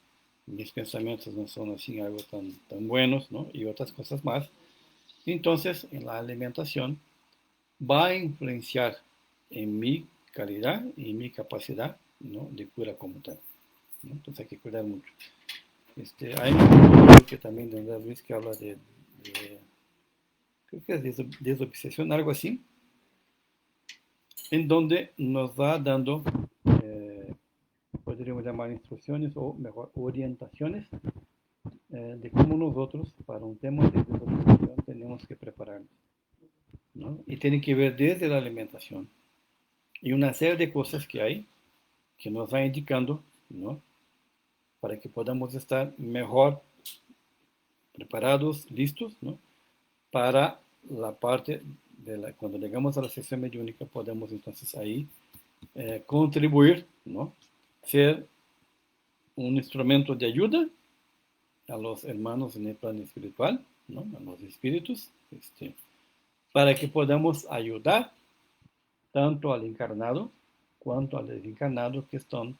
Mis pensamientos no son así algo tan buenos, ¿no? Y otras cosas más. Entonces, en la alimentación va a influenciar en mi calidad y mi capacidad, ¿no? De cura como tal, ¿no? Entonces hay que cuidar mucho. Hay un libro que también de Andrés Luis que habla de creo que es desobsesión, algo así, en donde nos va dando, eh, podríamos llamar instrucciones o mejor orientaciones de cómo nosotros para un tema de desobsesión tenemos que prepararnos, ¿no? Y tiene que ver desde la alimentación y una serie de cosas que hay que nos va indicando, ¿no? Para que podamos estar mejor preparados, listos, ¿no? Para la parte cuando llegamos a la sesión mediúnica podemos entonces ahí contribuir, ¿no? Ser un instrumento de ayuda a los hermanos en el plano espiritual, ¿no? A los espíritus, para que podamos ayudar tanto al encarnado cuanto al desencarnado que están,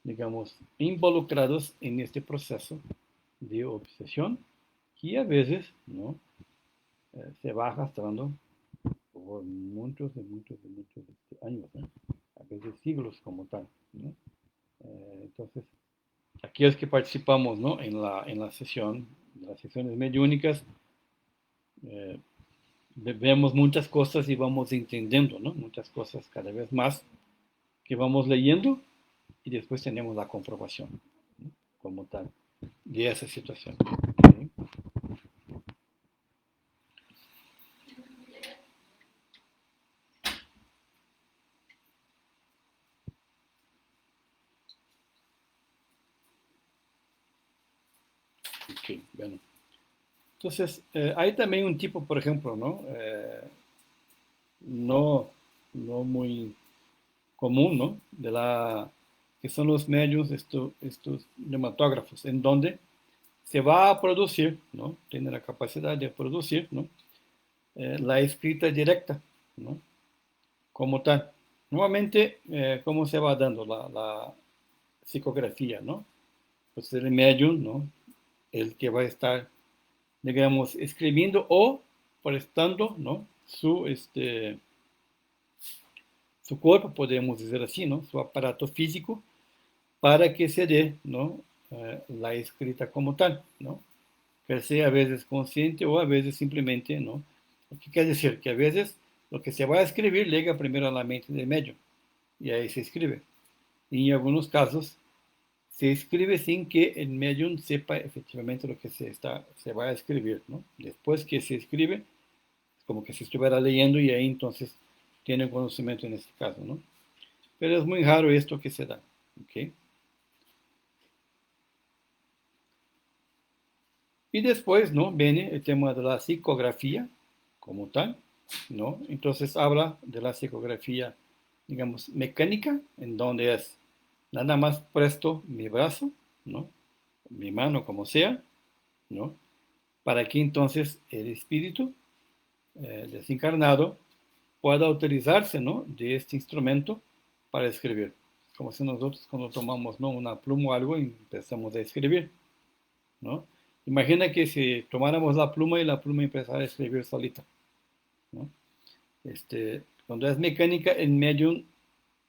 digamos, involucrados en este proceso de obsesión que a veces, ¿no? Se va arrastrando por muchos y muchos y muchos años, ¿no? A veces siglos como tal, ¿no? Entonces, aquellos que participamos, ¿no? En la sesión, en las sesiones mediúnicas, eh, vemos muchas cosas y vamos entendiendo, ¿no? Muchas cosas cada vez más que vamos leyendo y después tenemos la comprobación, ¿no? Como tal de esa situación. ¿Sí? Okay, bueno. Entonces, hay también un tipo, por ejemplo, ¿no? No, no muy común, ¿no? Que son los medios, estos nematógrafos, en donde se va a producir, ¿no? Tiene la capacidad de producir, ¿no? La escrita directa, ¿no? Como tal. Nuevamente, ¿cómo se va dando la psicografía, ¿no? Pues el medium, ¿no? El que va a estar, digamos, escribiendo o prestando, ¿no? Su cuerpo, podemos decir así, ¿no? Su aparato físico para que se dé, ¿no? La escrita como tal, ¿no? Que sea a veces consciente o a veces simplemente, ¿no? ¿Qué quiere decir? Que a veces lo que se va a escribir llega primero a la mente del medio y ahí se escribe. Y en algunos casos se escribe sin que el medium sepa efectivamente lo que se va a escribir, ¿no? Después que se escribe, como que se estuviera leyendo y ahí entonces tiene conocimiento en este caso, ¿no? Pero es muy raro esto que se da, ¿ok? Y después, ¿no? Viene el tema de la psicografía como tal, ¿no? Entonces habla de la psicografía, digamos, mecánica, en donde es nada más presto mi brazo, ¿no? Mi mano, como sea, ¿no? Para que entonces el espíritu desencarnado pueda utilizarse, ¿no? De este instrumento para escribir. Como si nosotros cuando tomamos, ¿no? Una pluma o algo y empezamos a escribir, ¿no? Imagina que si tomáramos la pluma y la pluma empezara a escribir solita, ¿no? Cuando es mecánica, el medium,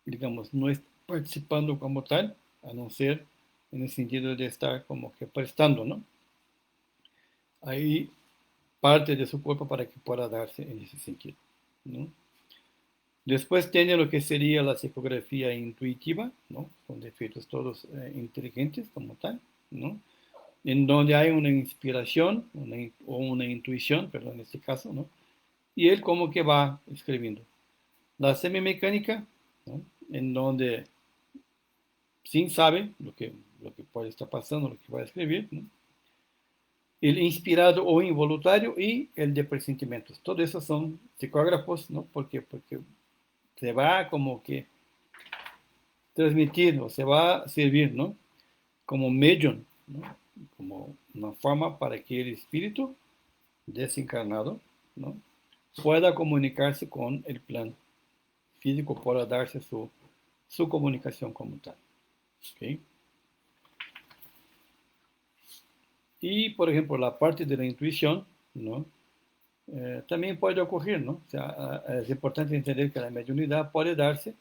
digamos, no está participando como tal, a no ser en el sentido de estar como que prestando, ¿no? Ahí parte de su cuerpo para que pueda darse en ese sentido, ¿no? Después tiene lo que sería la psicografía intuitiva, ¿no? Con efectos todos inteligentes como tal, ¿no? En donde hay una inspiración o una intuición, perdón, en este caso, ¿no? Y él como que va escribiendo. La semimecánica, ¿no? En donde Sim sabe lo que puede estar pasando, lo que va a escribir, ¿no? El inspirado o involuntario y el de presentimientos. Todos esos son psicógrafos, ¿no? Porque se va como que transmitir o se va a servir, ¿no? Como medium, ¿no? Como una forma para que el espíritu desencarnado, ¿no? Pueda comunicarse con el plan físico, pueda darse su comunicación como tal. ¿Okay? Y, por ejemplo, la parte de la intuición, ¿no? También puede ocurrir, ¿no? O sea, es importante entender que la mediunidad puede darse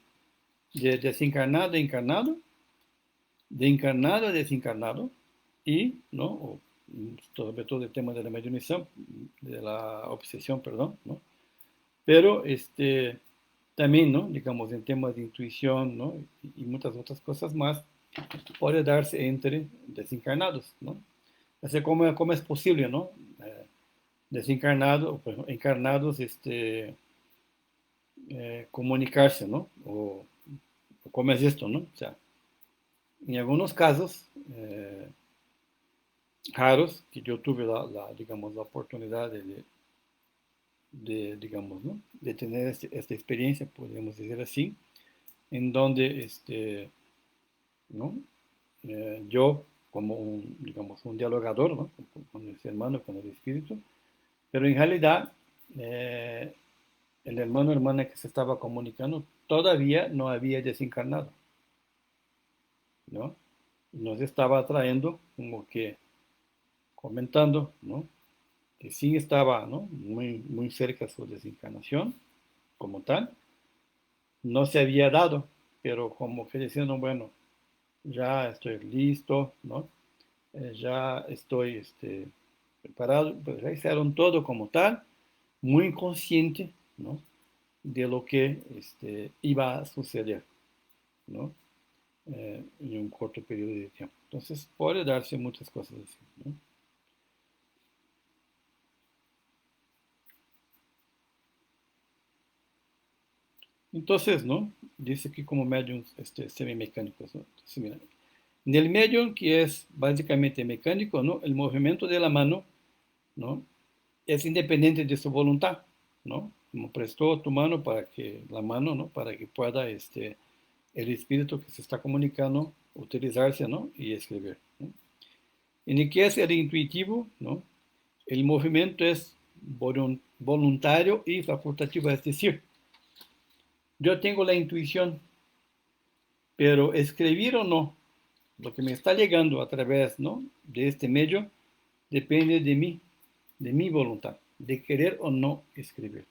de desencarnado a encarnado, de encarnado a desencarnado, y, ¿no? Sobre todo el tema de la mediunización, de la obsesión, perdón, ¿no? Pero también, ¿no? Digamos, en temas de intuición, ¿no? Y muchas otras cosas más, puede darse entre desencarnados, ¿no? O sea, ¿cómo es posible, ¿no? Desencarnados, encarnados, comunicarse, ¿no? O cómo es esto, ¿no? O sea, en algunos casos raros que yo tuve digamos, la oportunidad digamos, ¿no? De tener esta experiencia, podríamos decir así, en donde, ¿no? Yo, como digamos, un dialogador, ¿no? Con ese hermano, con el espíritu, pero en realidad, eh, el hermano o hermana que se estaba comunicando todavía no había desencarnado, ¿no? Nos estaba trayendo como que comentando, ¿no? Que sí estaba, ¿no? Muy cerca de su desencarnación como tal, no se había dado, pero como que diciendo, bueno, ya estoy listo, ¿no? Ya estoy preparado, pues ya hicieron todo como tal, muy consciente, ¿no? De lo que iba a suceder, ¿no? En un corto periodo de tiempo. Entonces puede darse muchas cosas así, ¿no? Entonces, ¿no? Dice aquí como mediums semimecánicos, ¿no? Entonces, mira, en el medium que es básicamente mecánico, ¿no? El movimiento de la mano, ¿no? Es independiente de su voluntad, ¿no? Como prestó tu mano para que la mano, ¿no? Para que pueda el espíritu que se está comunicando utilizarse, ¿no? Y escribir, ¿no? En el que es el intuitivo, ¿no? El movimiento es voluntario y facultativo, es decir, yo tengo la intuición, pero escribir o no, lo que me está llegando a través, ¿no? De este medio depende de mi voluntad, de querer o no escribir,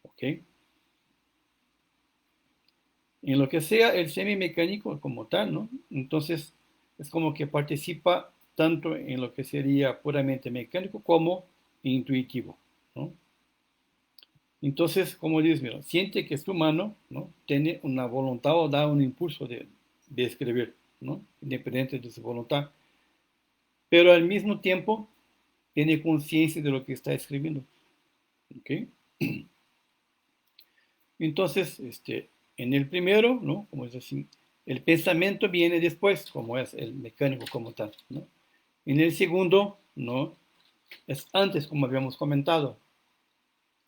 ¿ok? En lo que sea el semimecánico como tal, ¿no? Entonces es como que participa tanto en lo que sería puramente mecánico como intuitivo, ¿no? Entonces, como dices, mira, siente que su mano, ¿no? Tiene una voluntad o da un impulso de escribir, ¿no? Independiente de su voluntad, pero al mismo tiempo tiene conciencia de lo que está escribiendo, ¿ok? Entonces, en el primero, ¿no? Como es así, el pensamiento viene después, como es el mecánico como tal, ¿no? En el segundo, ¿no? Es antes, como habíamos comentado.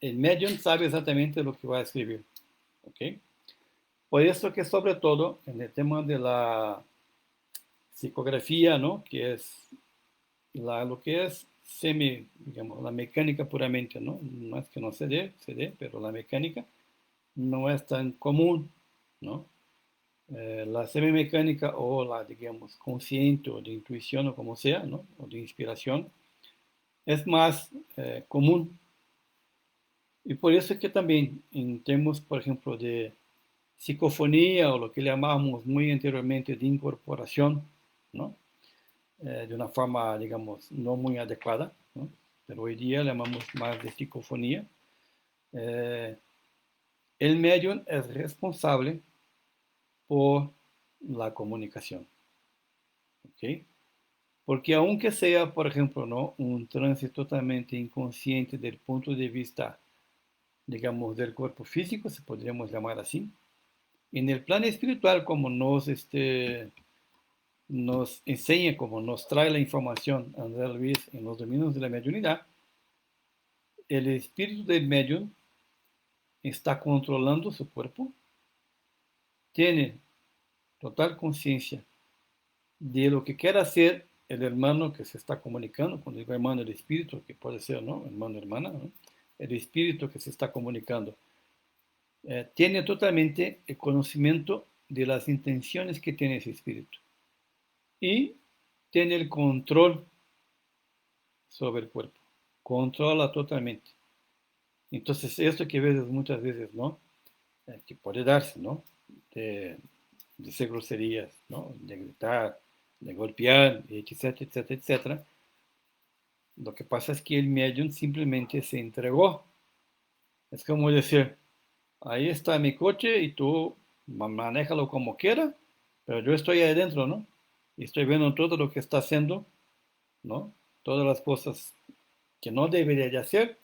El medium sabe exactamente lo que va a escribir, ¿ok? Por eso que sobre todo en el tema de la psicografía, ¿no? Que es lo que es digamos, la mecánica puramente, ¿no? No es que no se dé, pero la mecánica no es tan común, ¿no? La semimecánica o la, digamos, consciente o de intuición o como sea, ¿no? O de inspiración, es más común. Y por eso es que también en temas, por ejemplo, de psicofonía o lo que llamamos muy anteriormente de incorporación, ¿no? De una forma, digamos, no muy adecuada, ¿no? Pero hoy día le llamamos más de psicofonía. Eh, el medium es responsable por la comunicación, ¿ok? Porque aunque sea, por ejemplo, ¿no? Un trance totalmente inconsciente del punto de vista, digamos, del cuerpo físico, si podríamos llamar así, En el plano espiritual, como nos enseña, como nos trae la información André Luis en los dominios de la mediunidad, el espíritu del medium está controlando su cuerpo, tiene total conciencia de lo que quiere hacer el hermano que se está comunicando, cuando digo hermano, el espíritu, que puede ser, ¿no? Hermano, hermana, ¿no? El espíritu que se está comunicando. Tiene totalmente el conocimiento de las intenciones que tiene ese espíritu y tiene el control sobre el cuerpo, controla totalmente. Entonces, esto que ves muchas veces, ¿no? Que puede darse, ¿no? De, de ser groserías, ¿no? De gritar, de golpear, etcétera, etcétera, etcétera. Lo que pasa es que el medium simplemente se entregó. Es como decir, ahí está mi coche y tú manéjalo como quieras, pero yo estoy ahí adentro, ¿no? Y estoy viendo todo lo que está haciendo, ¿no? Todas las cosas que no debería de hacer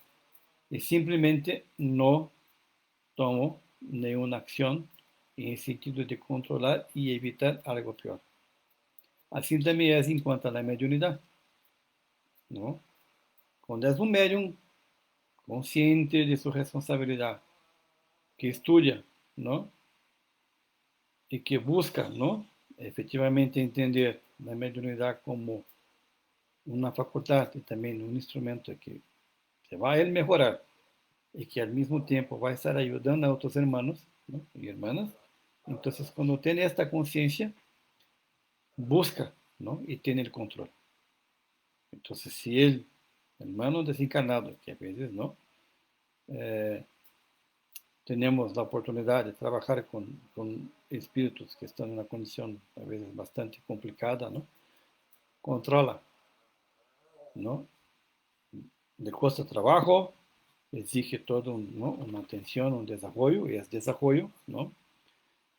y simplemente no tomo ninguna acción en el sentido de controlar y evitar algo peor. Así también es en cuanto a la mediunidad, ¿no? Cuando es un medium consciente de su responsabilidad, que estudia, ¿no? Y que busca, ¿no? Efectivamente entender la mediunidad como una facultad y también un instrumento que va a él mejorar y que al mismo tiempo va a estar ayudando a otros hermanos, ¿no? Y hermanas. Entonces, cuando tiene esta conciencia, busca, ¿no? Y tiene el control. Entonces, si el hermano desencarnado, que a veces, ¿no? Eh, tenemos la oportunidad de trabajar con espíritus que están en una condición a veces bastante complicada, ¿no? Controla, ¿no? Le cuesta trabajo, exige todo, ¿no? Una atención, un desarrollo, y es desarrollo, ¿no?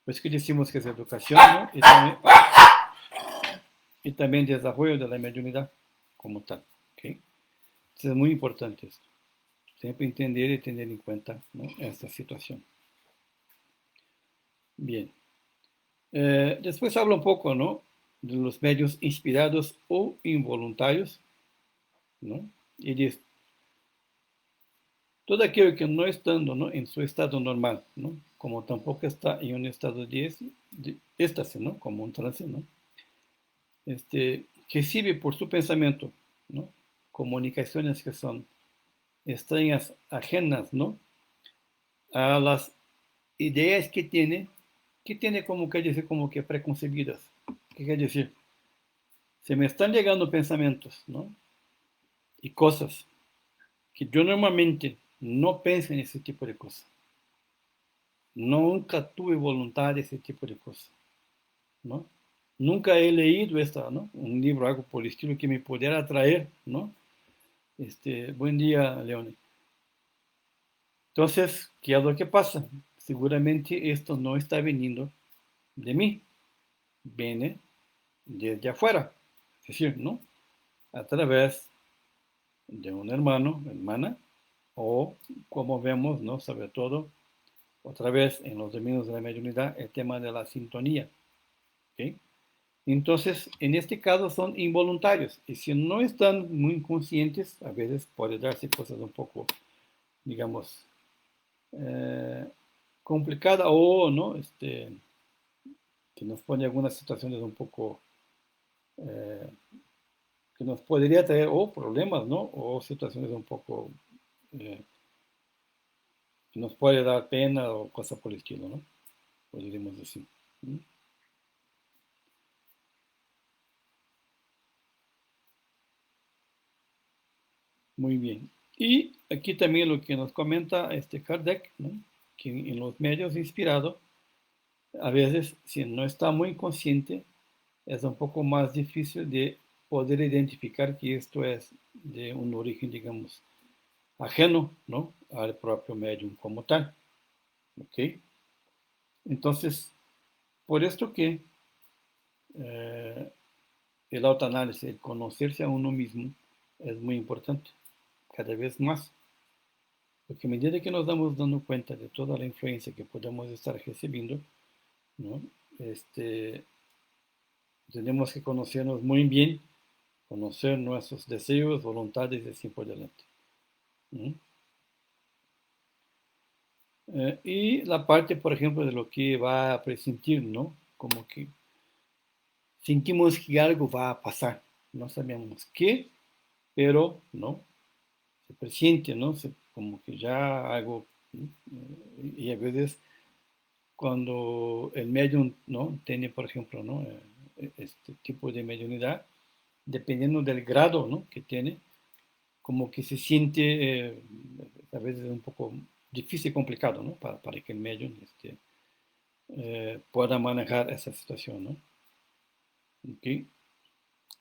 Pues que decimos que es educación, ¿no? Y también desarrollo de la mediunidad como tal, ¿ok? Entonces es muy importante esto. Siempre entender y tener en cuenta, ¿no? Esta situación. Bien. Después habla un poco, ¿no? De los medios inspirados o involuntarios, ¿no? Y dice, todo aquello que no estando, ¿no? En su estado normal, ¿no? Como tampoco está en un estado de éxtasis, ¿no? Como un trance, ¿no? Recibe por su pensamiento, ¿no? Comunicaciones que son extrañas, ajenas, ¿no? A las ideas que tiene como que decir, como que preconcebidas. ¿Qué quiere decir? Se me están llegando pensamientos, ¿no? Y cosas que yo normalmente no pienso en ese tipo de cosas. Nunca tuve voluntad de ese tipo de cosas, ¿no? Nunca he leído ¿no? Un libro, algo por el estilo que me pudiera atraer, ¿no? Buen día, Leone. Entonces, ¿qué es lo que pasa? Seguramente esto no está viniendo de mí, viene desde afuera, es decir, ¿no? A través de un hermano, hermana, o como vemos, ¿no? Sobre todo, otra vez en los dominios de la mediunidad, el tema de la sintonía, ¿ok? Entonces, en este caso son involuntarios, y si no están muy conscientes, a veces puede darse cosas un poco, digamos, eh, complicadas o, ¿no? Que nos pone algunas situaciones un poco eh, que nos podría traer o problemas, ¿no? O situaciones un poco eh, que nos puede dar pena o cosas por el estilo, ¿no? Podríamos decir. ¿Mm? Muy bien. Y aquí también lo que nos comenta Kardec, ¿no? Que en los medios inspirados, a veces, si no está muy consciente, es un poco más difícil de poder identificar que esto es de un origen, digamos, ajeno, ¿no? Al propio medium como tal. ¿Ok? Entonces, por esto que eh, el autoanálisis, el conocerse a uno mismo, es muy importante, cada vez más. Porque a medida que nos damos dando cuenta de toda la influencia que podemos estar recibiendo, ¿no? Este, tenemos que conocernos muy bien, conocer nuestros deseos, voluntades y así por delante, ¿no? Y la parte, por ejemplo, de lo que va a presentir, ¿no? Como que sentimos que algo va a pasar, no sabemos qué, pero, ¿no? Se presiente, ¿no? Como que ya algo, ¿no? Y a veces cuando el medium, ¿no? Tiene, por ejemplo, ¿no? Este tipo de mediunidad, dependiendo del grado, ¿no? Que tiene, como que se siente a veces un poco difícil y complicado, ¿no? Para que el medium pueda manejar esa situación, ¿no? ¿Ok?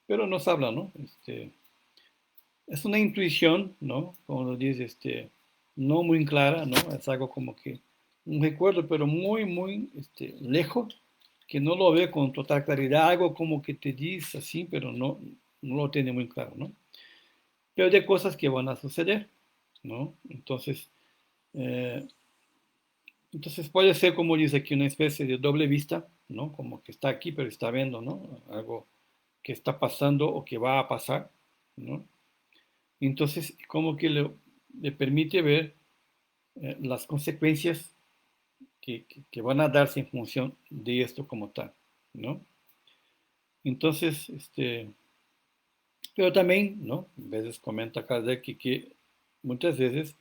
Pero nos habla, ¿no? Es una intuición, ¿no? Como lo dice, no muy clara, ¿no? Es algo como que un recuerdo, pero muy, muy lejos, que no lo ve con total claridad, algo como que te dice así, pero no lo tiene muy claro, ¿no? Pero de cosas que van a suceder, ¿no? Eh, entonces puede ser, como dice aquí, una especie de doble vista, ¿no? Como que está aquí, pero está viendo, ¿no? Algo que está pasando o que va a pasar, ¿no? Entonces, como que le permite ver las consecuencias que van a darse en función de esto como tal, ¿no? Entonces, pero también, ¿no? A veces comenta Kardec que muchas veces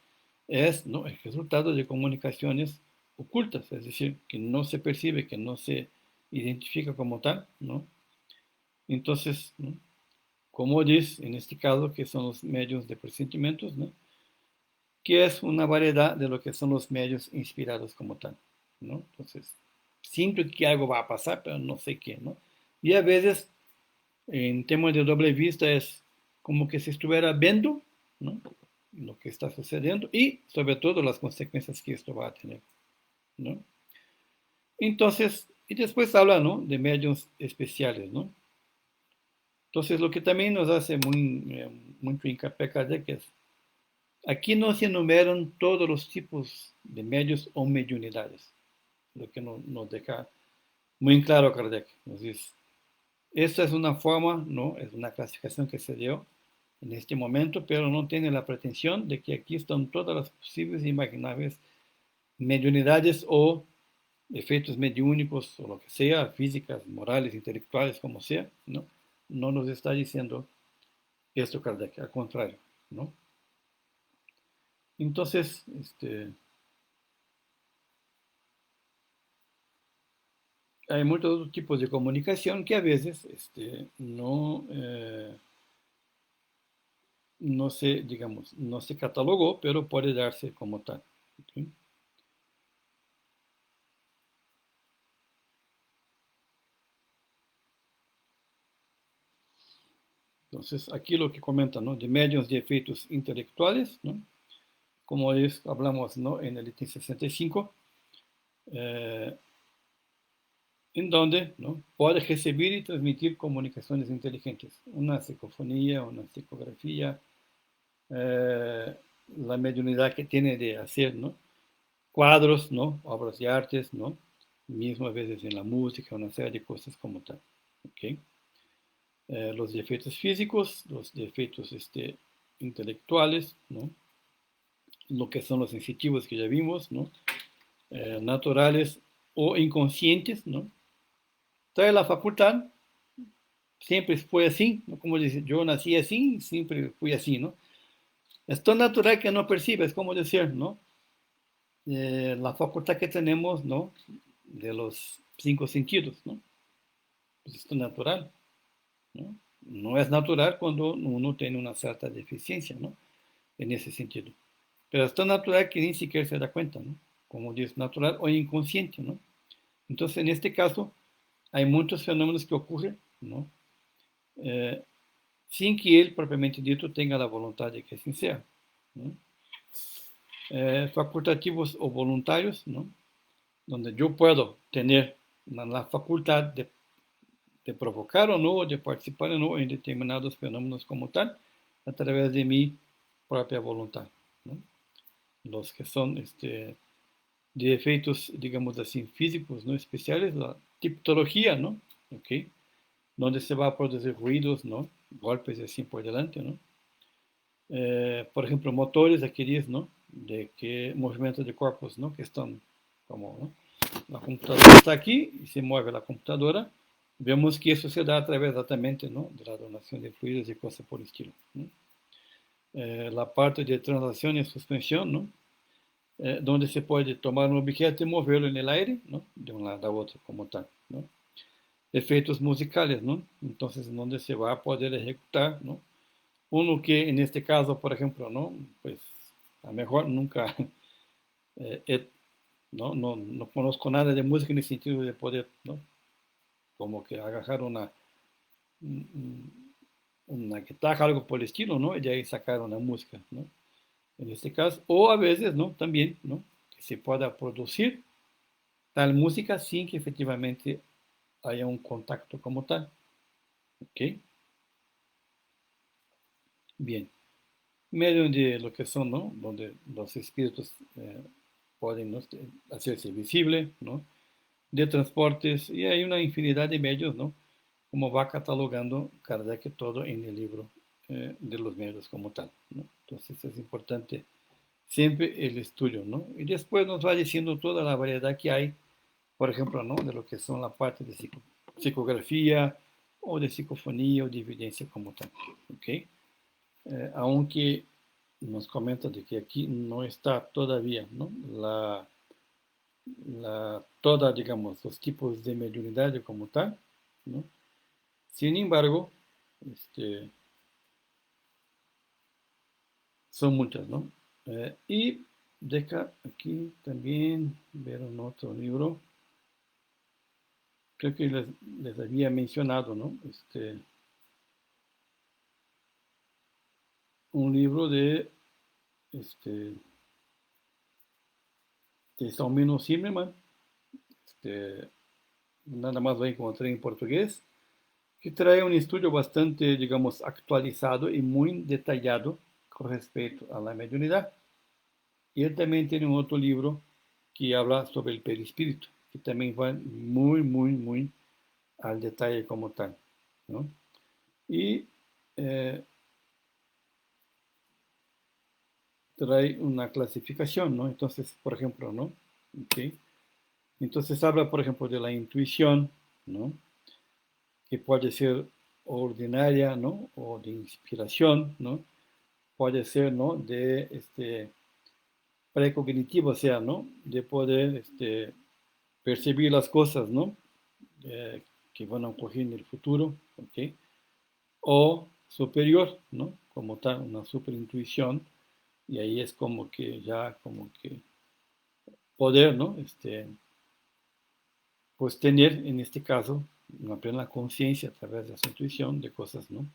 es, ¿no? El resultado de comunicaciones ocultas, es decir, que no se percibe, que no se identifica como tal, ¿no? Entonces, ¿no? Como dice en este caso, que son los medios de presentimientos, ¿no? Que es una variedad de lo que son los medios inspirados como tal, ¿no? Entonces, siento que algo va a pasar, pero no sé qué, ¿no? Y a veces, en temas de doble vista, es como que se estuviera viendo, ¿no? Lo que está sucediendo y, sobre todo, las consecuencias que esto va a tener, ¿no? Entonces, y después habla, ¿no? De medios especiales, ¿no? Entonces, lo que también nos hace mucho hincapié acá de que es aquí no se enumeran todos los tipos de medios o mediunidades, lo que nos deja muy claro Kardec. Nos dice, esta es una forma, ¿no? Es una clasificación que se dio en este momento, pero no tiene la pretensión de que aquí están todas las posibles e imaginables mediunidades o efectos mediúnicos o lo que sea, físicas, morales, intelectuales, como sea, ¿no? No nos está diciendo esto Kardec, al contrario, ¿no? Entonces, hay muchos otros tipos de comunicación que a veces no se, digamos, no se catalogó, pero puede darse como tal. ¿Ok? Entonces, aquí lo que comenta, ¿no? De medios de efectos intelectuales, ¿no? Como hablamos, ¿no? En el ítem 65, eh, en donde, ¿no? Puede recibir y transmitir comunicaciones inteligentes, una psicofonía, una psicografía, eh, la mediunidad que tiene de hacer, ¿no? Cuadros, ¿no? Obras de artes, ¿no? Mismo a veces en la música, una serie de cosas como tal. ¿Ok? Los defectos físicos, los defectos intelectuales, ¿no? Lo que son los sensitivos que ya vimos, ¿no? Naturales o inconscientes, ¿no? Trae la facultad, siempre fue así, ¿no? Como dice, yo nací así, siempre fui así, ¿no? Es tan natural que no percibes, como decir, ¿no? La facultad que tenemos, ¿no? De los cinco sentidos, ¿no? Pues esto es natural, ¿no? No es natural cuando uno tiene una cierta deficiencia, ¿no? En ese sentido. Pero es tan natural que ni siquiera se da cuenta, ¿no? Como dice, natural o inconsciente, ¿no? Entonces, en este caso, hay muchos fenómenos que ocurren, ¿no? Eh, sin que él, propiamente dicho, tenga la voluntad de que así sea, ¿no? Facultativos o voluntarios, ¿no? Donde yo puedo tener la facultad de provocar o no, de participar o no en determinados fenómenos como tal, a través de mi propia voluntad, ¿no? Los que son de efeitos, digamos assim, físicos, ¿no? Especiales, la tipología, ¿no? ¿Ok? Donde se va a producir ruidos, ¿no? Golpes y así por delante, ¿no? Por ejemplo, motores aquellos, ¿no? De que movimientos de cuerpos, ¿no? Que están como, ¿no? La computadora está aquí y se mueve la computadora. Vemos que eso se da a través exactamente, ¿no? De la donación de fluidos y cosas por el estilo, ¿no? La parte de translación y suspensión, ¿no? Donde se puede tomar un objeto y moverlo en el aire, ¿no? De un lado a otro como tal, ¿no? Efeitos musicales, ¿no? Entonces, donde se va a poder ejecutar, ¿no? Uno que en este caso, por ejemplo, ¿no? Pues a lo mejor nunca, eh, no conozco nada de música en el sentido de poder, ¿no? Como que agarrar una guitarra, algo por el estilo, ¿no? Y de ahí sacar una música, ¿no? En este caso, o a veces, ¿no? También, ¿no? Que se pueda producir tal música sin que efectivamente haya un contacto como tal, ¿ok? Bien. Medio de lo que son, ¿no? Donde los espíritus pueden, ¿no? Hacerse visible, ¿no? De transportes, y hay una infinidad de medios, ¿no? Como va catalogando Kardec todo en el libro de los medios como tal, ¿no? Entonces es importante siempre el estudio, ¿no? Y después nos va diciendo toda la variedad que hay, por ejemplo, ¿no? De lo que son la parte de psicografía o de psicofonía o de evidencia como tal, ¿ok? Aunque nos comenta de que aquí no está todavía, ¿no? Toda, digamos, los tipos de mediunidad como tal, ¿no? Sin embargo, este, son muchas, ¿no? Y deja aquí también ver un otro libro, creo que les había mencionado, ¿no? Un libro este, de Salmino Zimmermann, este, nada más lo encontré en portugués, que trae un estudio bastante, digamos, actualizado y muy detallado con respecto a la mediunidad. Y él también tiene un otro libro que habla sobre el perispíritu, que también va muy, muy, muy al detalle como tal, ¿no? Y eh, trae una clasificación, ¿no? Entonces, por ejemplo, ¿no? Okay. Entonces habla, por ejemplo, de la intuición, ¿no? Que puede ser ordinaria, ¿no? O de inspiración, ¿no? Puede ser, ¿no? De precognitivo, o sea, ¿no? De poder percibir las cosas, ¿no? Eh, que van a ocurrir en el futuro, ¿ok? O superior, ¿no? Como tal, una superintuición, y ahí es como que ya, como que poder, ¿no? Pues tener, en este caso, una plena conciencia a través de esa intuición de cosas, ¿no?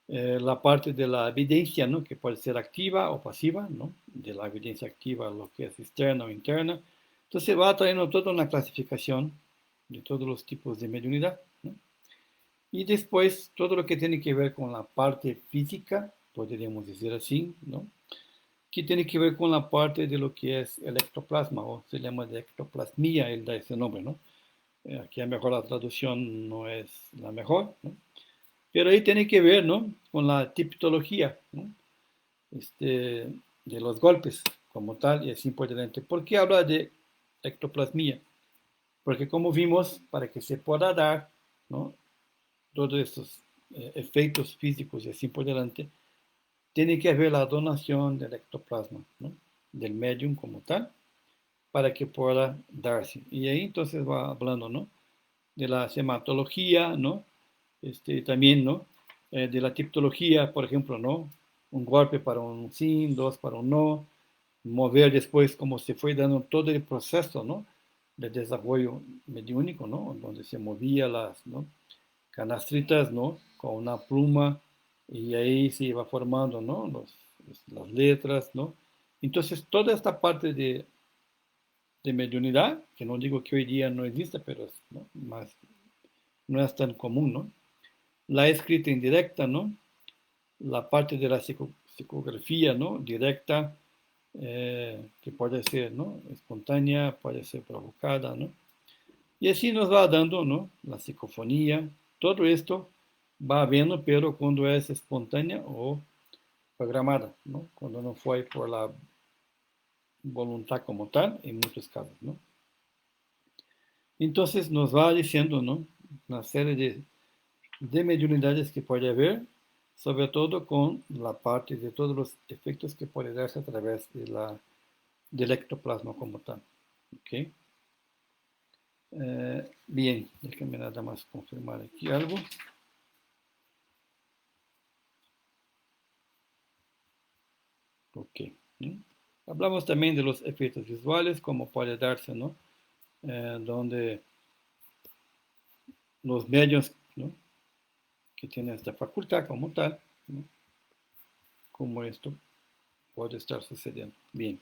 La parte de la evidencia, ¿no? Que puede ser activa o pasiva, ¿no? De la evidencia activa, lo que es externa o interna. Entonces va trayendo toda una clasificación de todos los tipos de mediunidad, ¿no? Y después todo lo que tiene que ver con la parte física, podríamos decir así, ¿no? Que tiene que ver con la parte de lo que es el ectoplasma, o se llama de ectoplasmia, él da ese nombre, ¿no? Aquí a lo mejor la traducción no es la mejor, ¿no? Pero ahí tiene que ver, ¿no? Con la tipología, ¿no? De los golpes como tal, y es importante. ¿Por qué habla de ectoplasmia? Porque como vimos, para que se pueda dar, ¿no? Todos estos efectos físicos y así por delante, tiene que haber la donación del ectoplasma, ¿no? Del medium como tal, para que pueda darse. Y ahí entonces va hablando, ¿no? De la sematología, ¿no? También, ¿no? De la tipología, por ejemplo, ¿no? Un golpe para un sí, dos para un no, mover después como se fue dando todo el proceso, ¿no? De desarrollo mediúnico, ¿no? Donde se movía las, ¿no? Canastritas, ¿no? Con una pluma y ahí se iba formando, ¿no? Las letras, ¿no? Entonces, toda esta parte de mediunidad, que no digo que hoy día no exista, pero ¿no? Más, no es tan común, ¿no? La escrita indirecta, ¿no? La parte de la psicografía, ¿no? Directa, que puede ser, ¿no? Espontánea, puede ser provocada, ¿no? Y así nos va dando, ¿no? La psicofonía, todo esto va viendo, pero cuando es espontánea o programada, ¿no? Cuando no fue por la voluntad como tal, en muchos casos, ¿no? Entonces nos va diciendo, ¿no? Una serie de mediunidades que puede haber, sobre todo con la parte de todos los efectos que puede darse a través del ectoplasma como tal. ¿Ok? Bien, déjenme nada más confirmar aquí algo. Ok. ¿No? Hablamos también de los efectos visuales, como puede darse, ¿no? Donde los medios, ¿no? Que tienen esta facultad como tal, ¿no? Como esto puede estar sucediendo. Bien.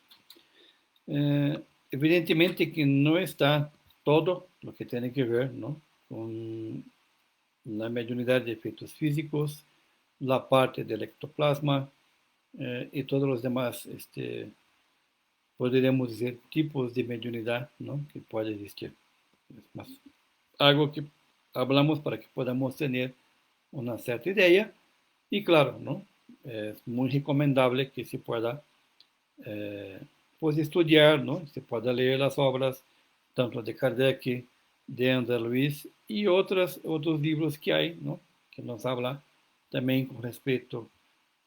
Evidentemente que no está todo lo que tiene que ver, ¿no? Con la mediunidad de efectos físicos, la parte del ectoplasma y todos los demás, podríamos decir, tipos de mediunidad, ¿no? Que puede existir. Es más, algo que hablamos para que podamos tener una cierta idea y claro, ¿no? Es muy recomendable que se pueda eh, pues estudiar, ¿no? Se pueda leer las obras tanto de Kardec, de André Luis y otros libros que hay, ¿no? Que nos habla también con respecto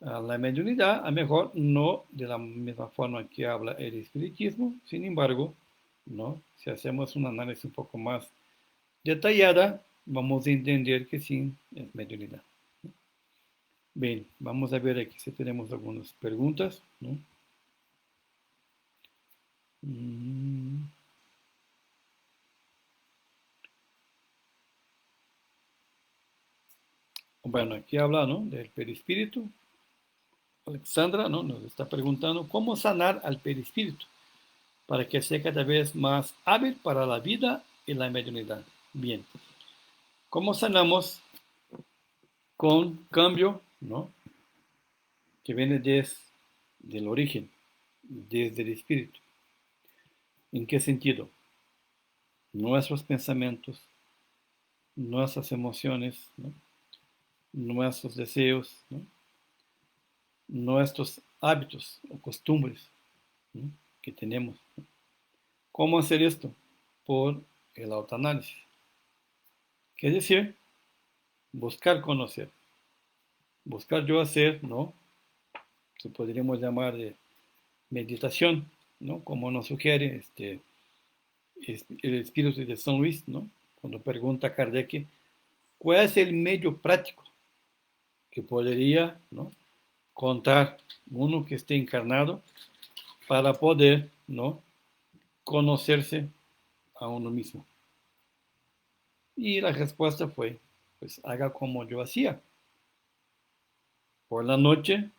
a la mediunidad, a mejor no de la misma forma que habla el espiritismo, sin embargo, ¿no? Si hacemos un análisis un poco más detallada, vamos a entender que sí es mediunidad. Bien, vamos a ver aquí si tenemos algunas preguntas, ¿no? Mm, Bueno, aquí habla, ¿no? Del perispíritu. Alexandra, ¿no? Nos está preguntando cómo sanar al perispíritu para que sea cada vez más hábil para la vida y la mediunidad. Bien, ¿cómo sanamos con cambio, ¿no? Que viene del origen, desde el espíritu? ¿En qué sentido? Nuestros pensamientos, nuestras emociones, ¿no? Nuestros deseos, ¿no? Nuestros hábitos o costumbres, ¿no? Que tenemos. ¿Cómo hacer esto? Por el autoanálisis. ¿Qué decir? Buscar conocer. Buscar yo hacer, ¿no? Que podríamos llamar de meditación, ¿no? Como nos sugiere el espíritu de San Luis, ¿no? Cuando pregunta a Kardec, ¿cuál es el medio práctico que podría, ¿no? Contar uno que esté encarnado para poder, ¿no? Conocerse a uno mismo. Y la respuesta fue, pues haga como yo hacía. Por la noche,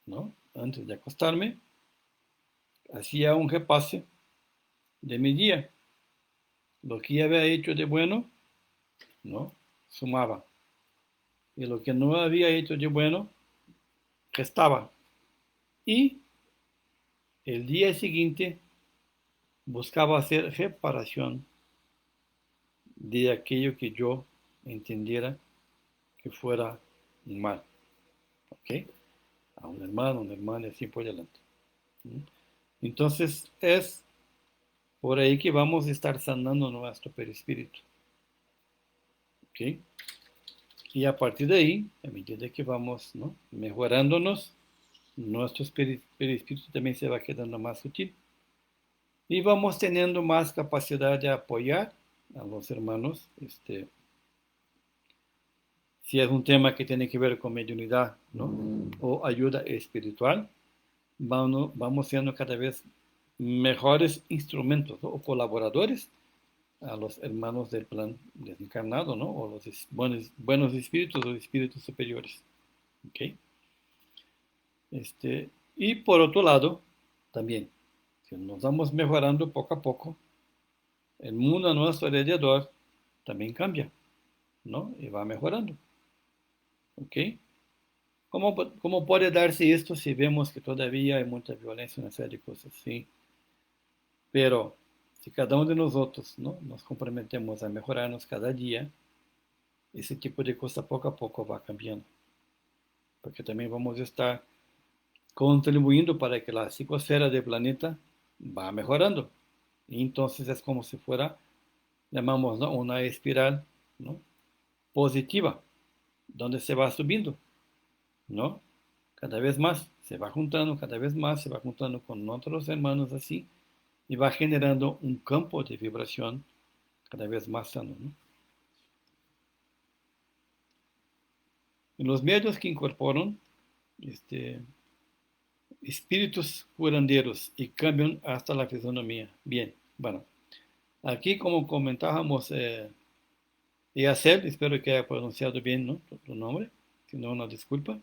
¿no? Antes de acostarme, hacía un repase de mi día. Lo que había hecho de bueno, ¿no? Sumaba. Y lo que no había hecho de bueno, restaba. Y el día siguiente buscaba hacer reparación de aquello que yo entendiera que fuera un mal. ¿Ok? A un hermano, una hermana y así por delante. Entonces es por ahí que vamos a estar sanando nuestro perispíritu. ¿Ok? Y a partir de ahí, a medida que vamos, ¿no? Mejorándonos, nuestro perispíritu también se va quedando más sutil. Y vamos teniendo más capacidad de apoyar a los hermanos. Si es un tema que tiene que ver con mediunidad, ¿no? O ayuda espiritual, vamos siendo cada vez mejores instrumentos, ¿no? O colaboradores a los hermanos del plan desencarnado, ¿no? O los buenos espíritus o espíritus superiores. ¿Ok? Y por otro lado, también, si nos vamos mejorando poco a poco, el mundo a nuestro alrededor también cambia, ¿no? Y va mejorando. ¿Ok? ¿Cómo puede darse esto si vemos que todavía hay mucha violencia, una serie de cosas? Sí, pero si cada uno de nosotros, ¿no?, nos comprometemos a mejorarnos cada día, ese tipo de cosa poco a poco va cambiando, porque también vamos a estar contribuyendo para que la psicosfera del planeta va mejorando. Y entonces es como si fuera, llamamos, ¿no?, una espiral, ¿no?, positiva, donde se va subiendo, ¿no? Cada vez más se va juntando, cada vez más se va juntando con otros hermanos así, y va generando un campo de vibración cada vez más sano, ¿no? En los medios que incorporan este, espíritus curanderos y cambian hasta la fisonomía. Bien, bueno, aquí como comentábamos, Yacel, espero que haya pronunciado bien, ¿no?, tu nombre, si no, una disculpa.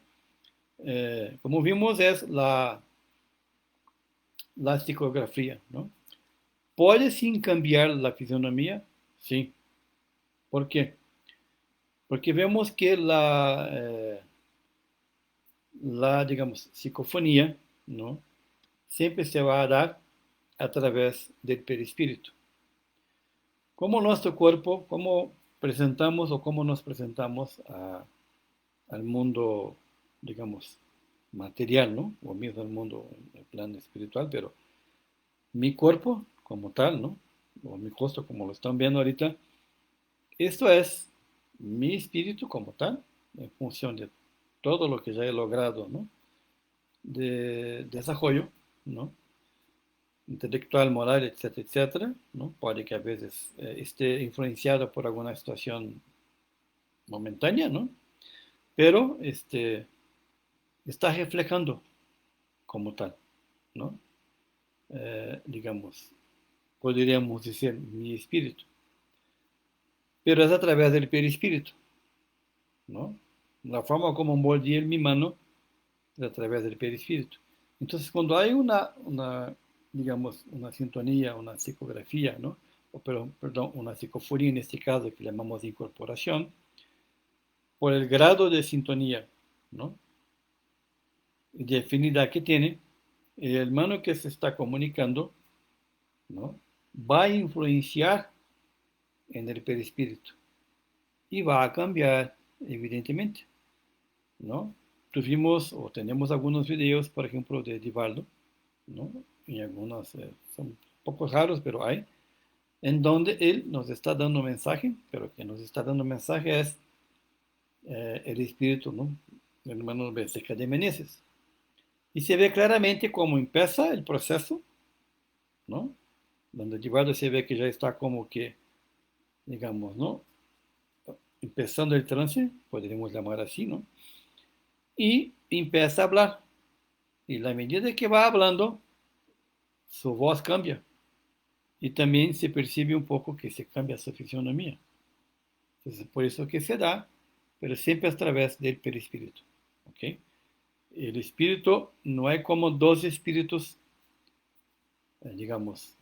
Como vimos, es la psicografía, ¿no? ¿Puede sin cambiar la fisonomía? Sí. ¿Por qué? Porque vemos que digamos, psicofonía, ¿no?, siempre se va a dar a través del perispíritu. Como nuestro cuerpo, cómo presentamos o cómo nos presentamos al mundo, digamos, material, ¿no?, o mismo al mundo, el plan espiritual, pero mi cuerpo como tal, ¿no?, o mi rostro como lo están viendo ahorita, esto es mi espíritu como tal, en función de todo lo que ya he logrado, ¿no?, de desarrollo, ¿no?, intelectual, moral, etcétera, etcétera, ¿no? Puede que a veces esté influenciado por alguna situación momentánea, ¿no? Pero está reflejando como tal, ¿no? Digamos, podríamos decir mi espíritu, pero es a través del perispíritu, ¿no? La forma como moldeé mi mano es a través del perispíritu. Entonces, cuando hay digamos, una sintonía, una psicografía, ¿no?, pero, perdón, una psicofonía en este caso que llamamos de incorporación, por el grado de sintonía, ¿no?, y de afinidad que tiene, el hermano que se está comunicando, ¿no?, va a influenciar en el perispíritu y va a cambiar, evidentemente, ¿no? Tuvimos o tenemos algunos videos, por ejemplo, de Divaldo, ¿no? Y algunos son poco raros, pero hay, en donde él nos está dando mensaje, pero que nos está dando mensaje es el espíritu, ¿no?, el hermano Becerra de Meneses. Y se ve claramente cómo empieza el proceso, ¿no?, donde Divaldo se ve que ya está como que, digamos, ¿no?, empezando el trance, podríamos llamar así, ¿no? Y empieza a hablar. Y a la medida que va hablando, su voz cambia. Y también se percibe un poco que se cambia su fisionomía. Entonces, por eso que se da, pero siempre a través del perispíritu. ¿Ok? El espíritu no hay como dos espíritus, digamos,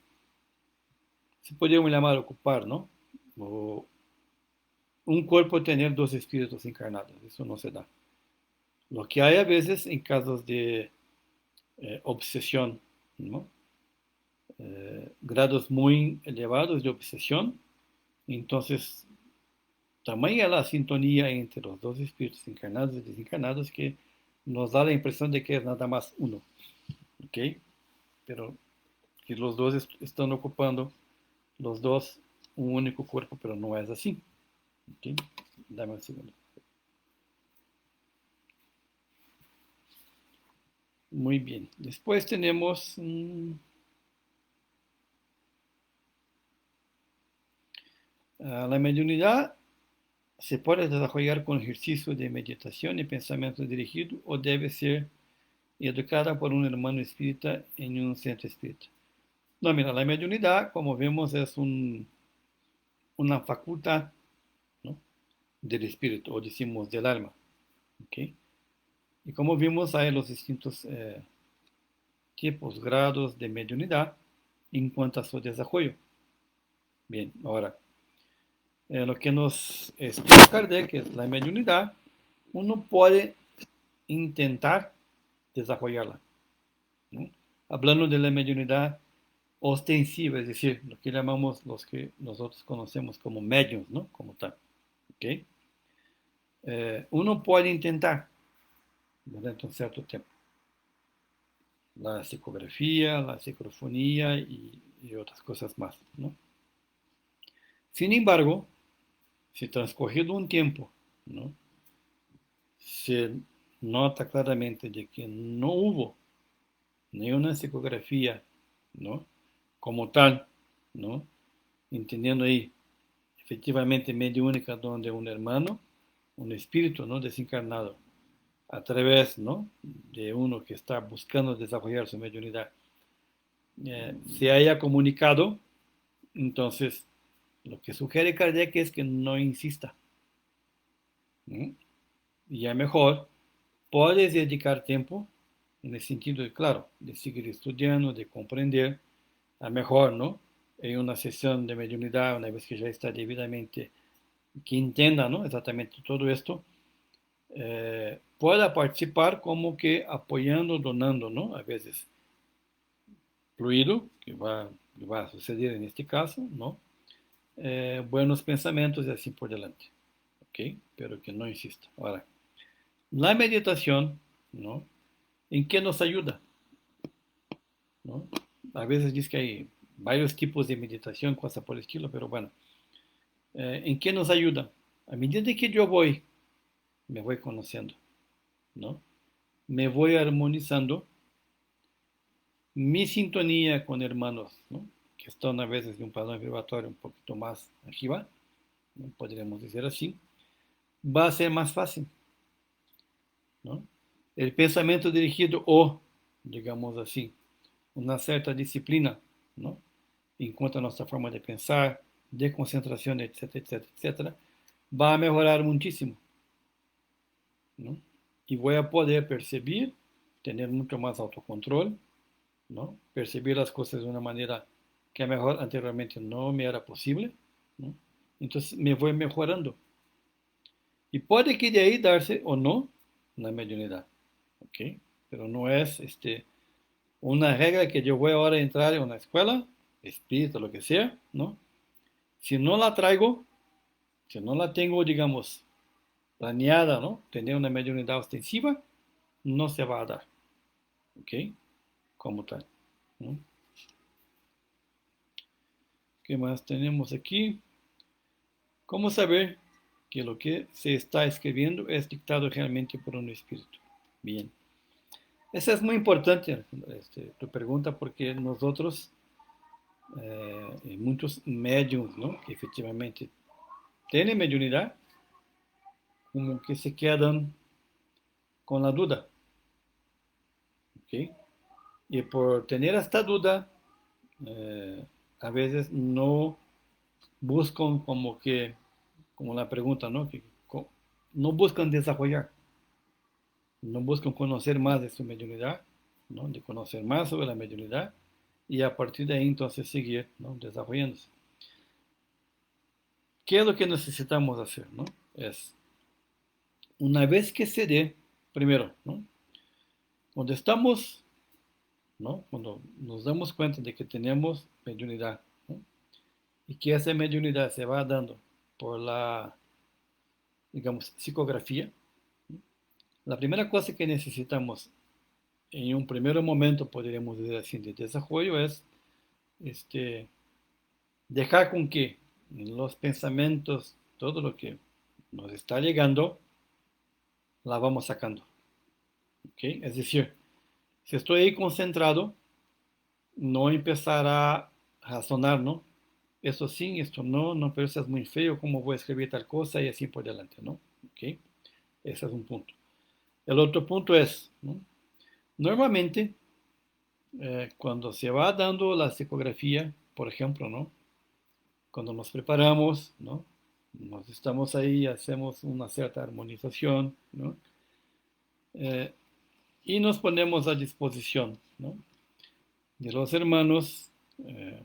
se podríamos llamar ocupar, ¿no? O un cuerpo tener dos espíritus encarnados, eso no se da. Lo que hay a veces en casos de obsesión, ¿no? Grados muy elevados de obsesión, entonces tamaña la sintonía entre los dos espíritus encarnados y desencarnados que nos da la impresión de que es nada más uno, ¿ok? Pero que los dos están ocupando, los dos, un único cuerpo, pero no es así, ¿ok? Dame un segundo. Muy bien. Después tenemos la mediunidad. Se puede desarrollar con ejercicio de meditación y pensamiento dirigido o debe ser educada por un hermano espírita en un centro espírita. No, mira, la mediunidad, como vemos, es una facultad, ¿no?, del espíritu, o decimos del alma. ¿Ok? Y como vimos, hay los distintos tipos, grados de mediunidad en cuanto a su desarrollo. Bien, ahora, lo que nos explica Kardec es la mediunidad. Uno puede intentar desarrollarla, ¿no? Hablando de la mediunidad ostensiva, es decir, lo que llamamos los que nosotros conocemos como mediums, ¿no? Como tal, ¿ok? Uno puede intentar durante un cierto tiempo la psicografía, la psicofonía y otras cosas más, ¿no? Sin embargo, si transcurrido un tiempo, ¿no? Se nota claramente de que no hubo ni una psicografía, ¿no? Como tal, ¿no? Entendiendo ahí efectivamente mediúnica donde un hermano, un espíritu, ¿no? Desencarnado, a través, ¿no? De uno que está buscando desarrollar su mediunidad, se haya comunicado, entonces lo que sugiere Kardec es que no insista, ¿no? Y ya mejor puedes dedicar tiempo en el sentido de, claro, de seguir estudiando, de comprender, a mejor, ¿no? En una sesión de mediunidad, una vez que ya está debidamente, que entienda, ¿no? Exactamente todo esto, pueda participar como que apoyando, donando, ¿no? A veces fluido, que va a suceder en este caso, ¿no? Buenos pensamientos y así por delante, ¿ok? Pero que no insista. Ahora, la meditación, ¿no? ¿En qué nos ayuda? ¿No? A veces dice que hay varios tipos de meditación, cosas por el estilo, pero bueno, ¿en qué nos ayuda? A medida que yo me voy conociendo, ¿no? Me voy armonizando mi sintonía con hermanos, ¿no? Que están a veces de un padrón vibratorio un poquito más arriba, ¿no? Podríamos decir así, va a ser más fácil, ¿no? El pensamiento dirigido o, digamos así, una cierta disciplina, ¿no? En cuanto a nuestra forma de pensar, de concentración, etcétera, etcétera, etcétera, va a mejorar muchísimo, ¿no? Y voy a poder percibir, tener mucho más autocontrol, ¿no? Percibir las cosas de una manera que a lo mejor anteriormente no me era posible, ¿no? Entonces me voy mejorando. Y puede que de ahí darse o no una mediunidad, ¿ok? Pero no es una regla que yo voy ahora a entrar en una escuela, espírita, lo que sea, ¿no? Si no la traigo, si no la tengo, digamos, planeada, ¿no? Tener una mediunidad ostensiva, no se va a dar, ¿ok? Como tal, ¿no? ¿Qué más tenemos aquí? ¿Cómo saber que lo que se está escribiendo es dictado realmente por un espíritu? Bien. Esa es muy importante, tu pregunta, porque nosotros, muchos mediums, ¿no? Que efectivamente tienen mediunidad, como que se quedan con la duda, ¿ok? Y por tener esta duda, eh, a veces no buscan como que, como la pregunta, ¿no? No buscan desarrollar, no buscan conocer más de su mediunidad, ¿no? De conocer más sobre la mediunidad y a partir de ahí entonces seguir, ¿no? Desarrollándose. ¿Qué es lo que necesitamos hacer, ¿no? Es, una vez que se dé, primero, ¿no? Cuando estamos, ¿no? Cuando nos damos cuenta de que tenemos mediunidad, ¿no? Y que esa mediunidad se va dando por la, digamos, psicografía, ¿no? La primera cosa que necesitamos en un primer momento, podríamos decir así, de desarrollo es este, dejar con que los pensamientos, todo lo que nos está llegando, la vamos sacando. ¿Okay? Es decir, si estoy ahí concentrado, no empezar a razonar, ¿no? Esto sí, esto no, no, pero eso es muy feo, ¿cómo voy a escribir tal cosa? Y así por delante, ¿no? ¿Okay? Ese es un punto. El otro punto es, ¿no? Normalmente, cuando se va dando la psicografía, por ejemplo, ¿no? Cuando nos preparamos, ¿no? Nos estamos ahí, hacemos una cierta armonización, ¿no? Eh, y nos ponemos a disposición, ¿no? De los hermanos, eh,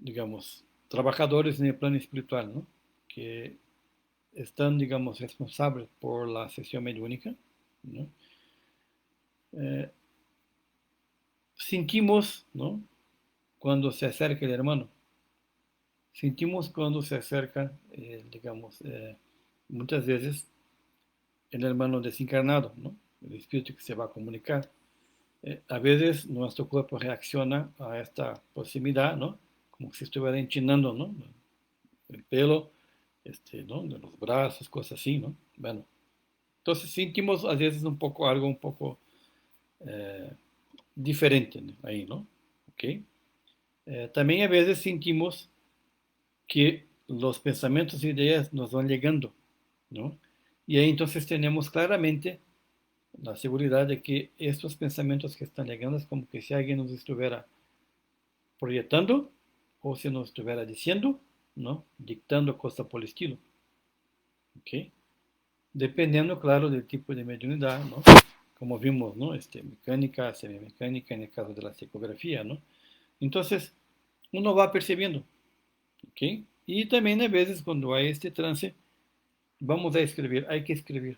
digamos, trabajadores en el plano espiritual, ¿no? Que están, digamos, responsables por la sesión mediúnica, ¿no? Eh, sentimos, ¿no? Cuando se acerca el hermano, sentimos cuando se acerca, digamos, muchas veces el hermano desencarnado, ¿no? El espíritu que se va a comunicar. A veces nuestro cuerpo reacciona a esta proximidad, ¿no? Como si estuviera enchinando, ¿no? El pelo, ¿no? De los brazos, cosas así, ¿no? Bueno, entonces sentimos a veces un poco algo un poco eh, diferente, ¿no? Ahí, ¿no? ¿Ok? También a veces sentimos que los pensamientos e ideas nos van llegando, ¿no? Y ahí entonces tenemos claramente la seguridad de que estos pensamientos que están llegando es como que si alguien nos estuviera proyectando o si nos estuviera diciendo, ¿no? Dictando cosas por el estilo, ¿ok? Dependiendo, claro, del tipo de mediunidad, ¿no? Como vimos, ¿no? Mecánica, semimecánica, en el caso de la psicografía, ¿no? Entonces, uno va percibiendo, ¿ok? Y también a veces cuando hay este trance, vamos a escribir, hay que escribir,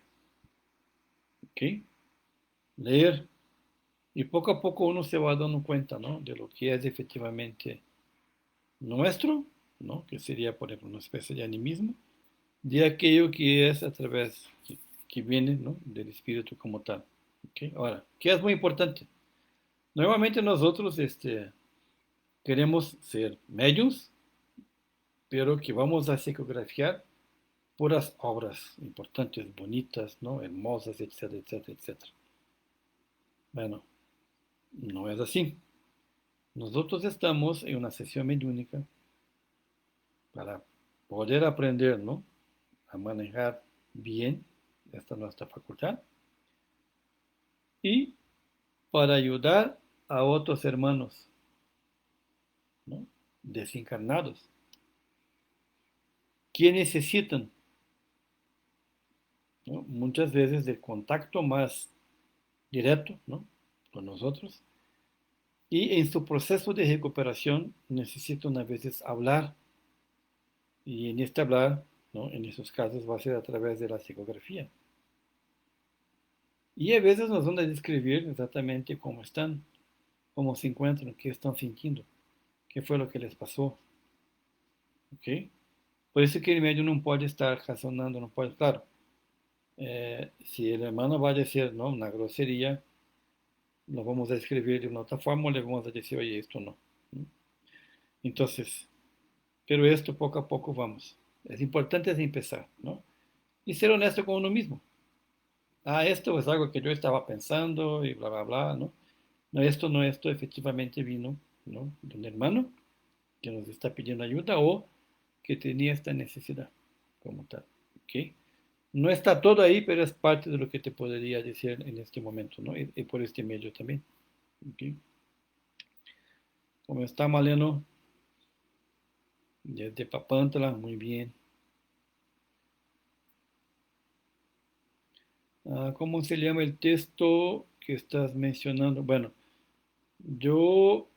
¿ok? Leer. Y poco a poco uno se va dando cuenta, ¿no? De lo que es efectivamente nuestro, ¿no? Que sería, por ejemplo, una especie de animismo, de aquello que es a través, que viene, ¿no? Del espíritu como tal. ¿Ok? Ahora, ¿qué es muy importante? Nuevamente nosotros queremos ser medios, pero que vamos a psicografiar puras obras importantes, bonitas, ¿no? Hermosas, etcétera, etcétera, etcétera. Bueno, no es así. Nosotros estamos en una sesión mediúnica para poder aprender, ¿no? A manejar bien esta nuestra facultad y para ayudar a otros hermanos, ¿no? Desencarnados que necesitan, ¿no? Muchas veces de contacto más directo, ¿no? Con nosotros y en su proceso de recuperación necesitan a veces hablar y en este hablar, ¿no? En esos casos va a ser a través de la psicografía. Y a veces nos van a describir exactamente cómo están, cómo se encuentran, qué están sintiendo, qué fue lo que les pasó. ¿Ok? Por eso que el medio no puede estar razonando, no puede, claro, si el hermano va a decir, ¿no? Una grosería, lo vamos a escribir de una otra forma, le vamos a decir, oye, esto no. ¿No? Entonces, pero esto poco a poco vamos. Es importante es empezar, ¿no? Y ser honesto con uno mismo. Ah, esto es algo que yo estaba pensando y bla, bla, bla, ¿no? No, esto no, esto efectivamente vino, ¿no? De un hermano que nos está pidiendo ayuda o que tenía esta necesidad como tal, ¿ok? No está todo ahí, pero es parte de lo que te podría decir en este momento, ¿no? Y por este medio también, ¿ok? Como está Maleno, desde Papantla, muy bien. Ah, ¿cómo se llama el texto que estás mencionando? Bueno, yo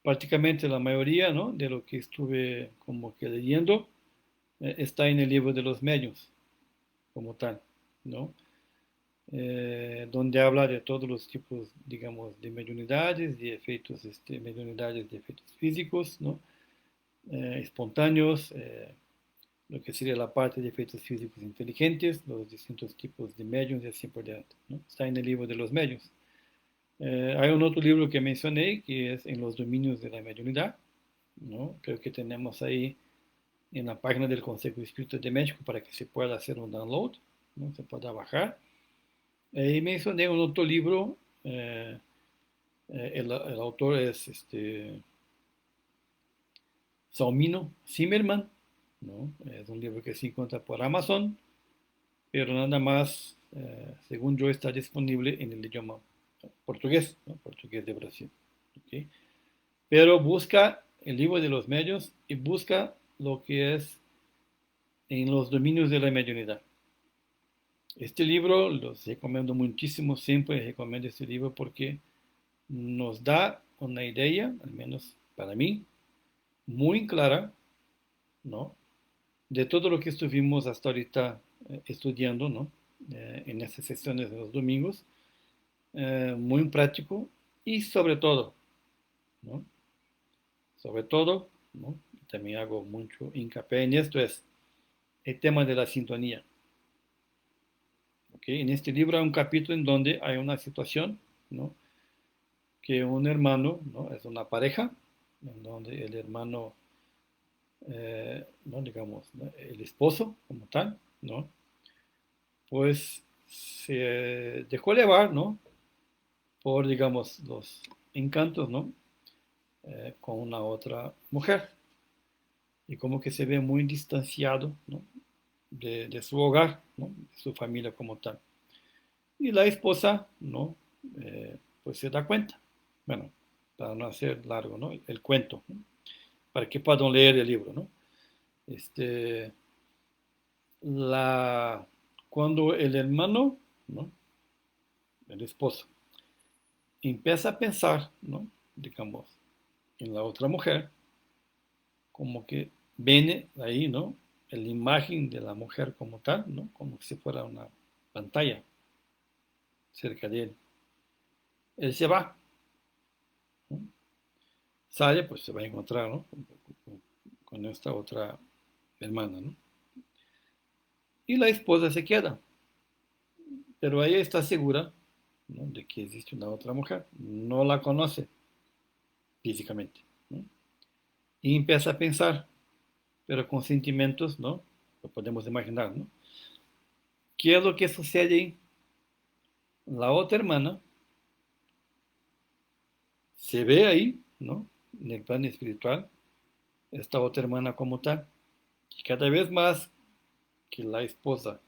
prácticamente la mayoría, ¿no? De lo que estuve como que leyendo está en el libro de los medios, como tal, ¿no? Donde habla de todos los tipos, digamos, de mediunidades, de efectos, mediunidades de efectos físicos, ¿no? Espontáneos, lo que sería la parte de efectos físicos inteligentes, los distintos tipos de medios y así por diante, ¿no? Está en el libro de los medios. Hay un otro libro que mencioné que es En los dominios de la mediunidad, ¿no? Creo que tenemos ahí en la página del Consejo de Espíritu de México para que se pueda hacer un download, ¿no? Se pueda bajar. Y mencioné un otro libro, el autor es Saumino Zimmerman, ¿no? Es un libro que se encuentra por Amazon, pero nada más, según yo, está disponible en el idioma portugués, ¿no? Portugués de Brasil. ¿Ok? Pero busca el libro de los medios y busca lo que es en los dominios de la mediunidad. Este libro los recomiendo muchísimo, siempre recomiendo este libro porque nos da una idea, al menos para mí, muy clara, ¿no? de todo lo que estuvimos hasta ahorita estudiando, ¿no? En estas sesiones de los domingos, muy práctico y sobre todo, ¿no? Sobre todo, ¿no? También hago mucho hincapié en esto, es el tema de la sintonía. ¿Okay? En este libro hay un capítulo en donde hay una situación, ¿no? Que un hermano, ¿no? Es una pareja, en donde el hermano, ¿no? Digamos, ¿no? El esposo como tal, ¿no? Pues se dejó llevar, ¿no? Por, digamos, los encantos, ¿no? Con una otra mujer. Y como que se ve muy distanciado, ¿no? De su hogar, ¿no? De su familia como tal. Y la esposa, ¿no? Pues se da cuenta. Bueno, para no hacer largo, ¿no? El cuento, ¿no? Para que puedan leer el libro, ¿no? Este, la, cuando el hermano, ¿no? El esposo, empieza a pensar, ¿no? Digamos, en la otra mujer, como que viene ahí, ¿no? La imagen de la mujer como tal, ¿no? Como si fuera una pantalla cerca de él. Él se va, ¿no? Sale, pues se va a encontrar, ¿no? Con esta otra hermana, ¿no? Y la esposa se queda, pero ella está segura, ¿no? De que existe una otra mujer, no la conoce físicamente, ¿no? Y empieza a pensar, pero con sentimientos, ¿no? Lo podemos imaginar, ¿no? ¿Qué es lo que sucede ahí? La otra hermana se ve ahí, ¿no? En el plano espiritual, esta otra hermana como tal, y cada vez más que la esposa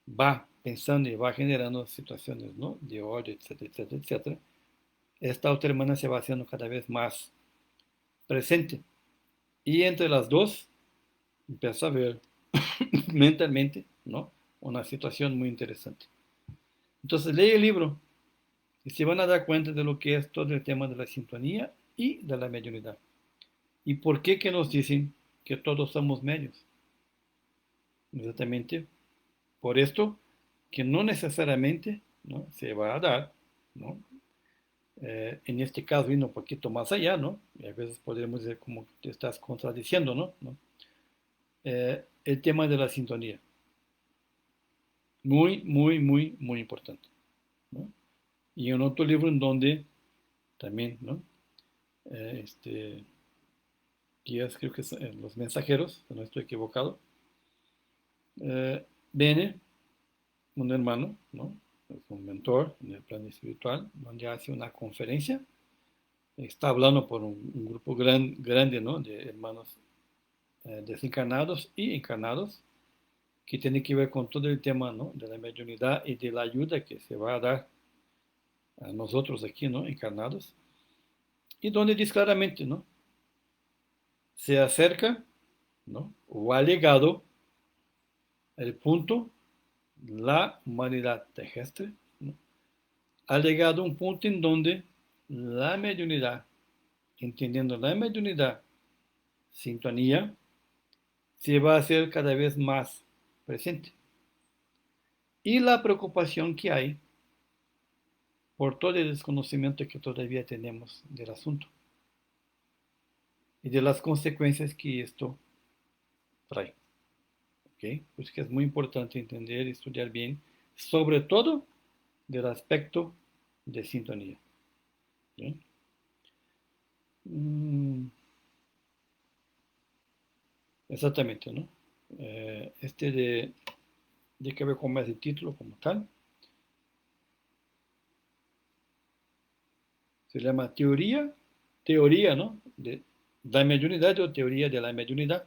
va pensando y va generando situaciones, ¿no? De odio, etcétera, etcétera, etcétera, esta otra hermana se va haciendo cada vez más presente. Y entre las dos empieza a ver mentalmente, ¿no? Una situación muy interesante. Entonces lee el libro y se van a dar cuenta de lo que es todo el tema de la sintonía y de la mediunidad. ¿Y por qué que nos dicen que todos somos medios? Exactamente por esto que no necesariamente, ¿no? Se va a dar, ¿no? En este caso, yendo un poquito más allá, ¿no? Y a veces podríamos decir como que te estás contradiciendo, ¿no? ¿No? El tema de la sintonía. Muy, muy, muy, muy importante, ¿no? Y en otro libro en donde también, ¿no? Este, que es, creo que es Los Mensajeros, si no estoy equivocado, viene un hermano, ¿no? Es un mentor en el plano espiritual, donde hace una conferencia, está hablando por un grupo grande, ¿no? De hermanos desencarnados y encarnados, que tiene que ver con todo el tema, ¿no? De la mediunidad y de la ayuda que se va a dar a nosotros aquí, ¿no? Encarnados, y donde dice claramente, ¿no? Se acerca, ¿no? O ha llegado el punto, la humanidad terrestre, ¿no? Ha llegado a un punto en donde la mediunidad, entendiendo la mediunidad, sintonía, se va a hacer cada vez más presente. Y la preocupación que hay por todo el desconocimiento que todavía tenemos del asunto y de las consecuencias que esto trae. ¿Okay? Pues que es muy importante entender y estudiar bien, sobre todo del aspecto de sintonía. ¿Okay? Exactamente, ¿no? Este de que ver con más el título como tal, se llama teoría, ¿no? De la mediunidad o teoría de la mediunidad.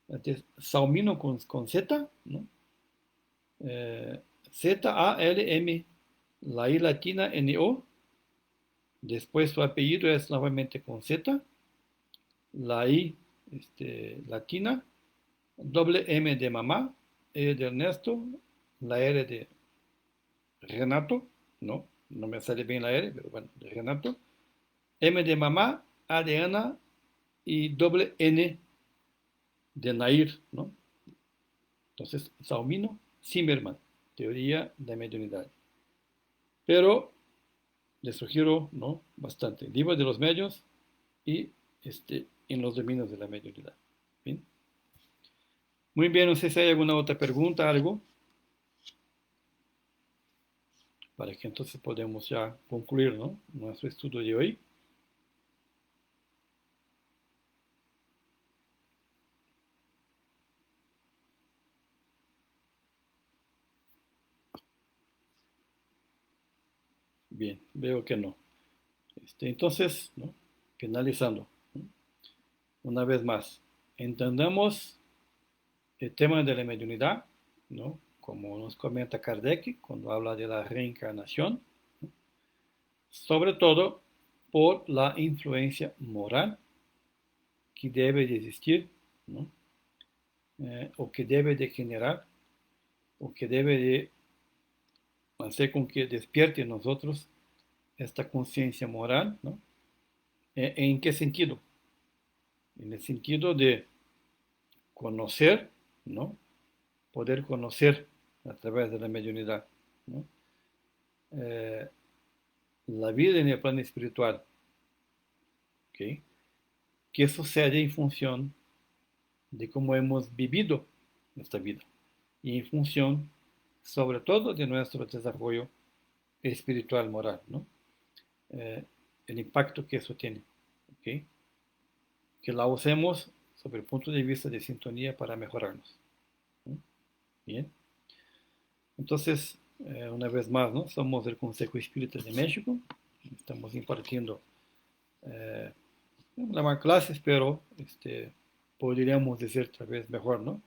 Este es Salmino con Z, ¿no? Zalm, la I latina NO, después su apellido es nuevamente con Z, la I latina, doble M de mamá, E de Ernesto, la R de Renato, no, no me sale bien la R, pero bueno, de Renato, M de mamá, A de Ana y doble N de Nair, ¿no? Entonces, Saumino Zimmerman, teoría de mediunidad. Pero les sugiero, ¿no? Bastante. Libros de los medios y en los dominios de la mediunidad. ¿Bien? Muy bien, no sé si hay alguna otra pregunta, algo, para que entonces podamos ya concluir, ¿no? Nuestro estudio de hoy. Bien, veo que no. Entonces, ¿no? Finalizando, ¿no? Una vez más, entendamos el tema de la mediunidad, ¿no? Como nos comenta Kardec cuando habla de la reencarnación, ¿no? Sobre todo por la influencia moral que debe de existir, ¿no? O que debe de generar, o que debe de hacer con que despierte en nosotros esta conciencia moral, ¿no? ¿En qué sentido? En el sentido de conocer, ¿no? Poder conocer a través de la mediunidad, ¿no? Eh, la vida en el plano espiritual, ¿ok? ¿Qué sucede en función de cómo hemos vivido esta vida? Y en función, sobre todo, de nuestro desarrollo espiritual, moral, ¿no? Eh, el impacto que eso tiene, ¿ok? Que la usemos sobre el punto de vista de sintonía para mejorarnos, ¿no? Bien. Entonces, una vez más, ¿no? Somos del Consejo Espírita de México, estamos impartiendo eh, no clases, pero podríamos decir tal vez mejor, ¿no?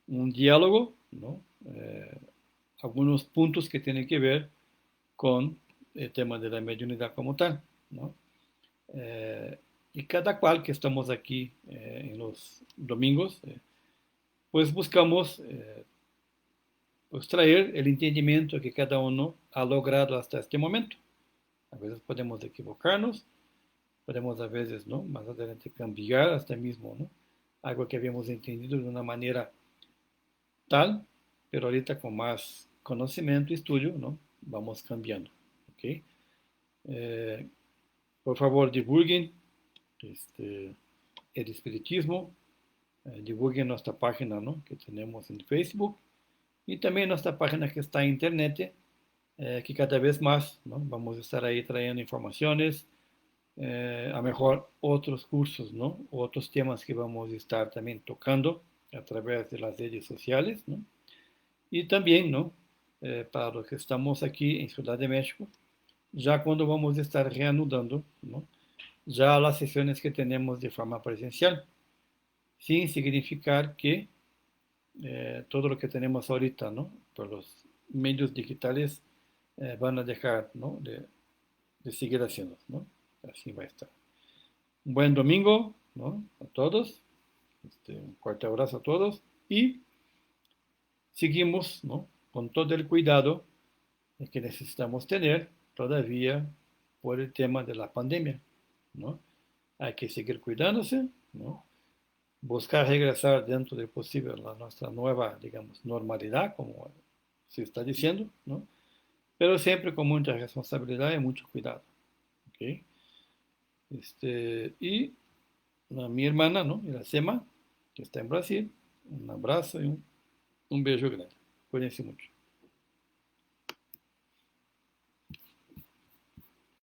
Un diálogo, ¿no? Algunos puntos que tienen que ver con el tema de la mediunidad como tal, ¿no? Eh, y cada cual que estamos aquí en los domingos, pues buscamos pues traer el entendimiento que cada uno ha logrado hasta este momento. A veces podemos equivocarnos, podemos a veces, ¿no? Más adelante cambiar hasta mismo, ¿no? Algo que habíamos entendido de una manera tal, pero ahorita con más conocimiento y estudio, ¿no? Vamos cambiando, ¿ok? Eh, por favor, divulguen el espiritismo, divulguen nuestra página, ¿no? Que tenemos en Facebook y también nuestra página que está en internet, que cada vez más, ¿no? Vamos a estar ahí trayendo informaciones, a mejor otros cursos, ¿no? Otros temas que vamos a estar también tocando a través de las redes sociales, ¿no? Y también, ¿no? Para los que estamos aquí en Ciudad de México, ya cuando vamos a estar reanudando, ¿no? Ya las sesiones que tenemos de forma presencial, sin significar que todo lo que tenemos ahorita, ¿no? Por los medios digitales van a dejar, ¿no? De seguir haciendo, ¿no? Así va a estar. Un buen domingo, ¿no? A todos. Un fuerte abrazo a todos y seguimos, ¿no? Con todo el cuidado que necesitamos tener todavía por el tema de la pandemia, ¿no? Hay que seguir cuidándose, ¿no? Buscar regresar dentro de posible a nuestra nueva, digamos, normalidad, como se está diciendo, ¿no? Pero siempre con mucha responsabilidad y mucho cuidado, ¿ok? Y mi hermana, ¿no? Iracema, que está en Brasil, un abrazo y un beijo grande. Cuídense mucho.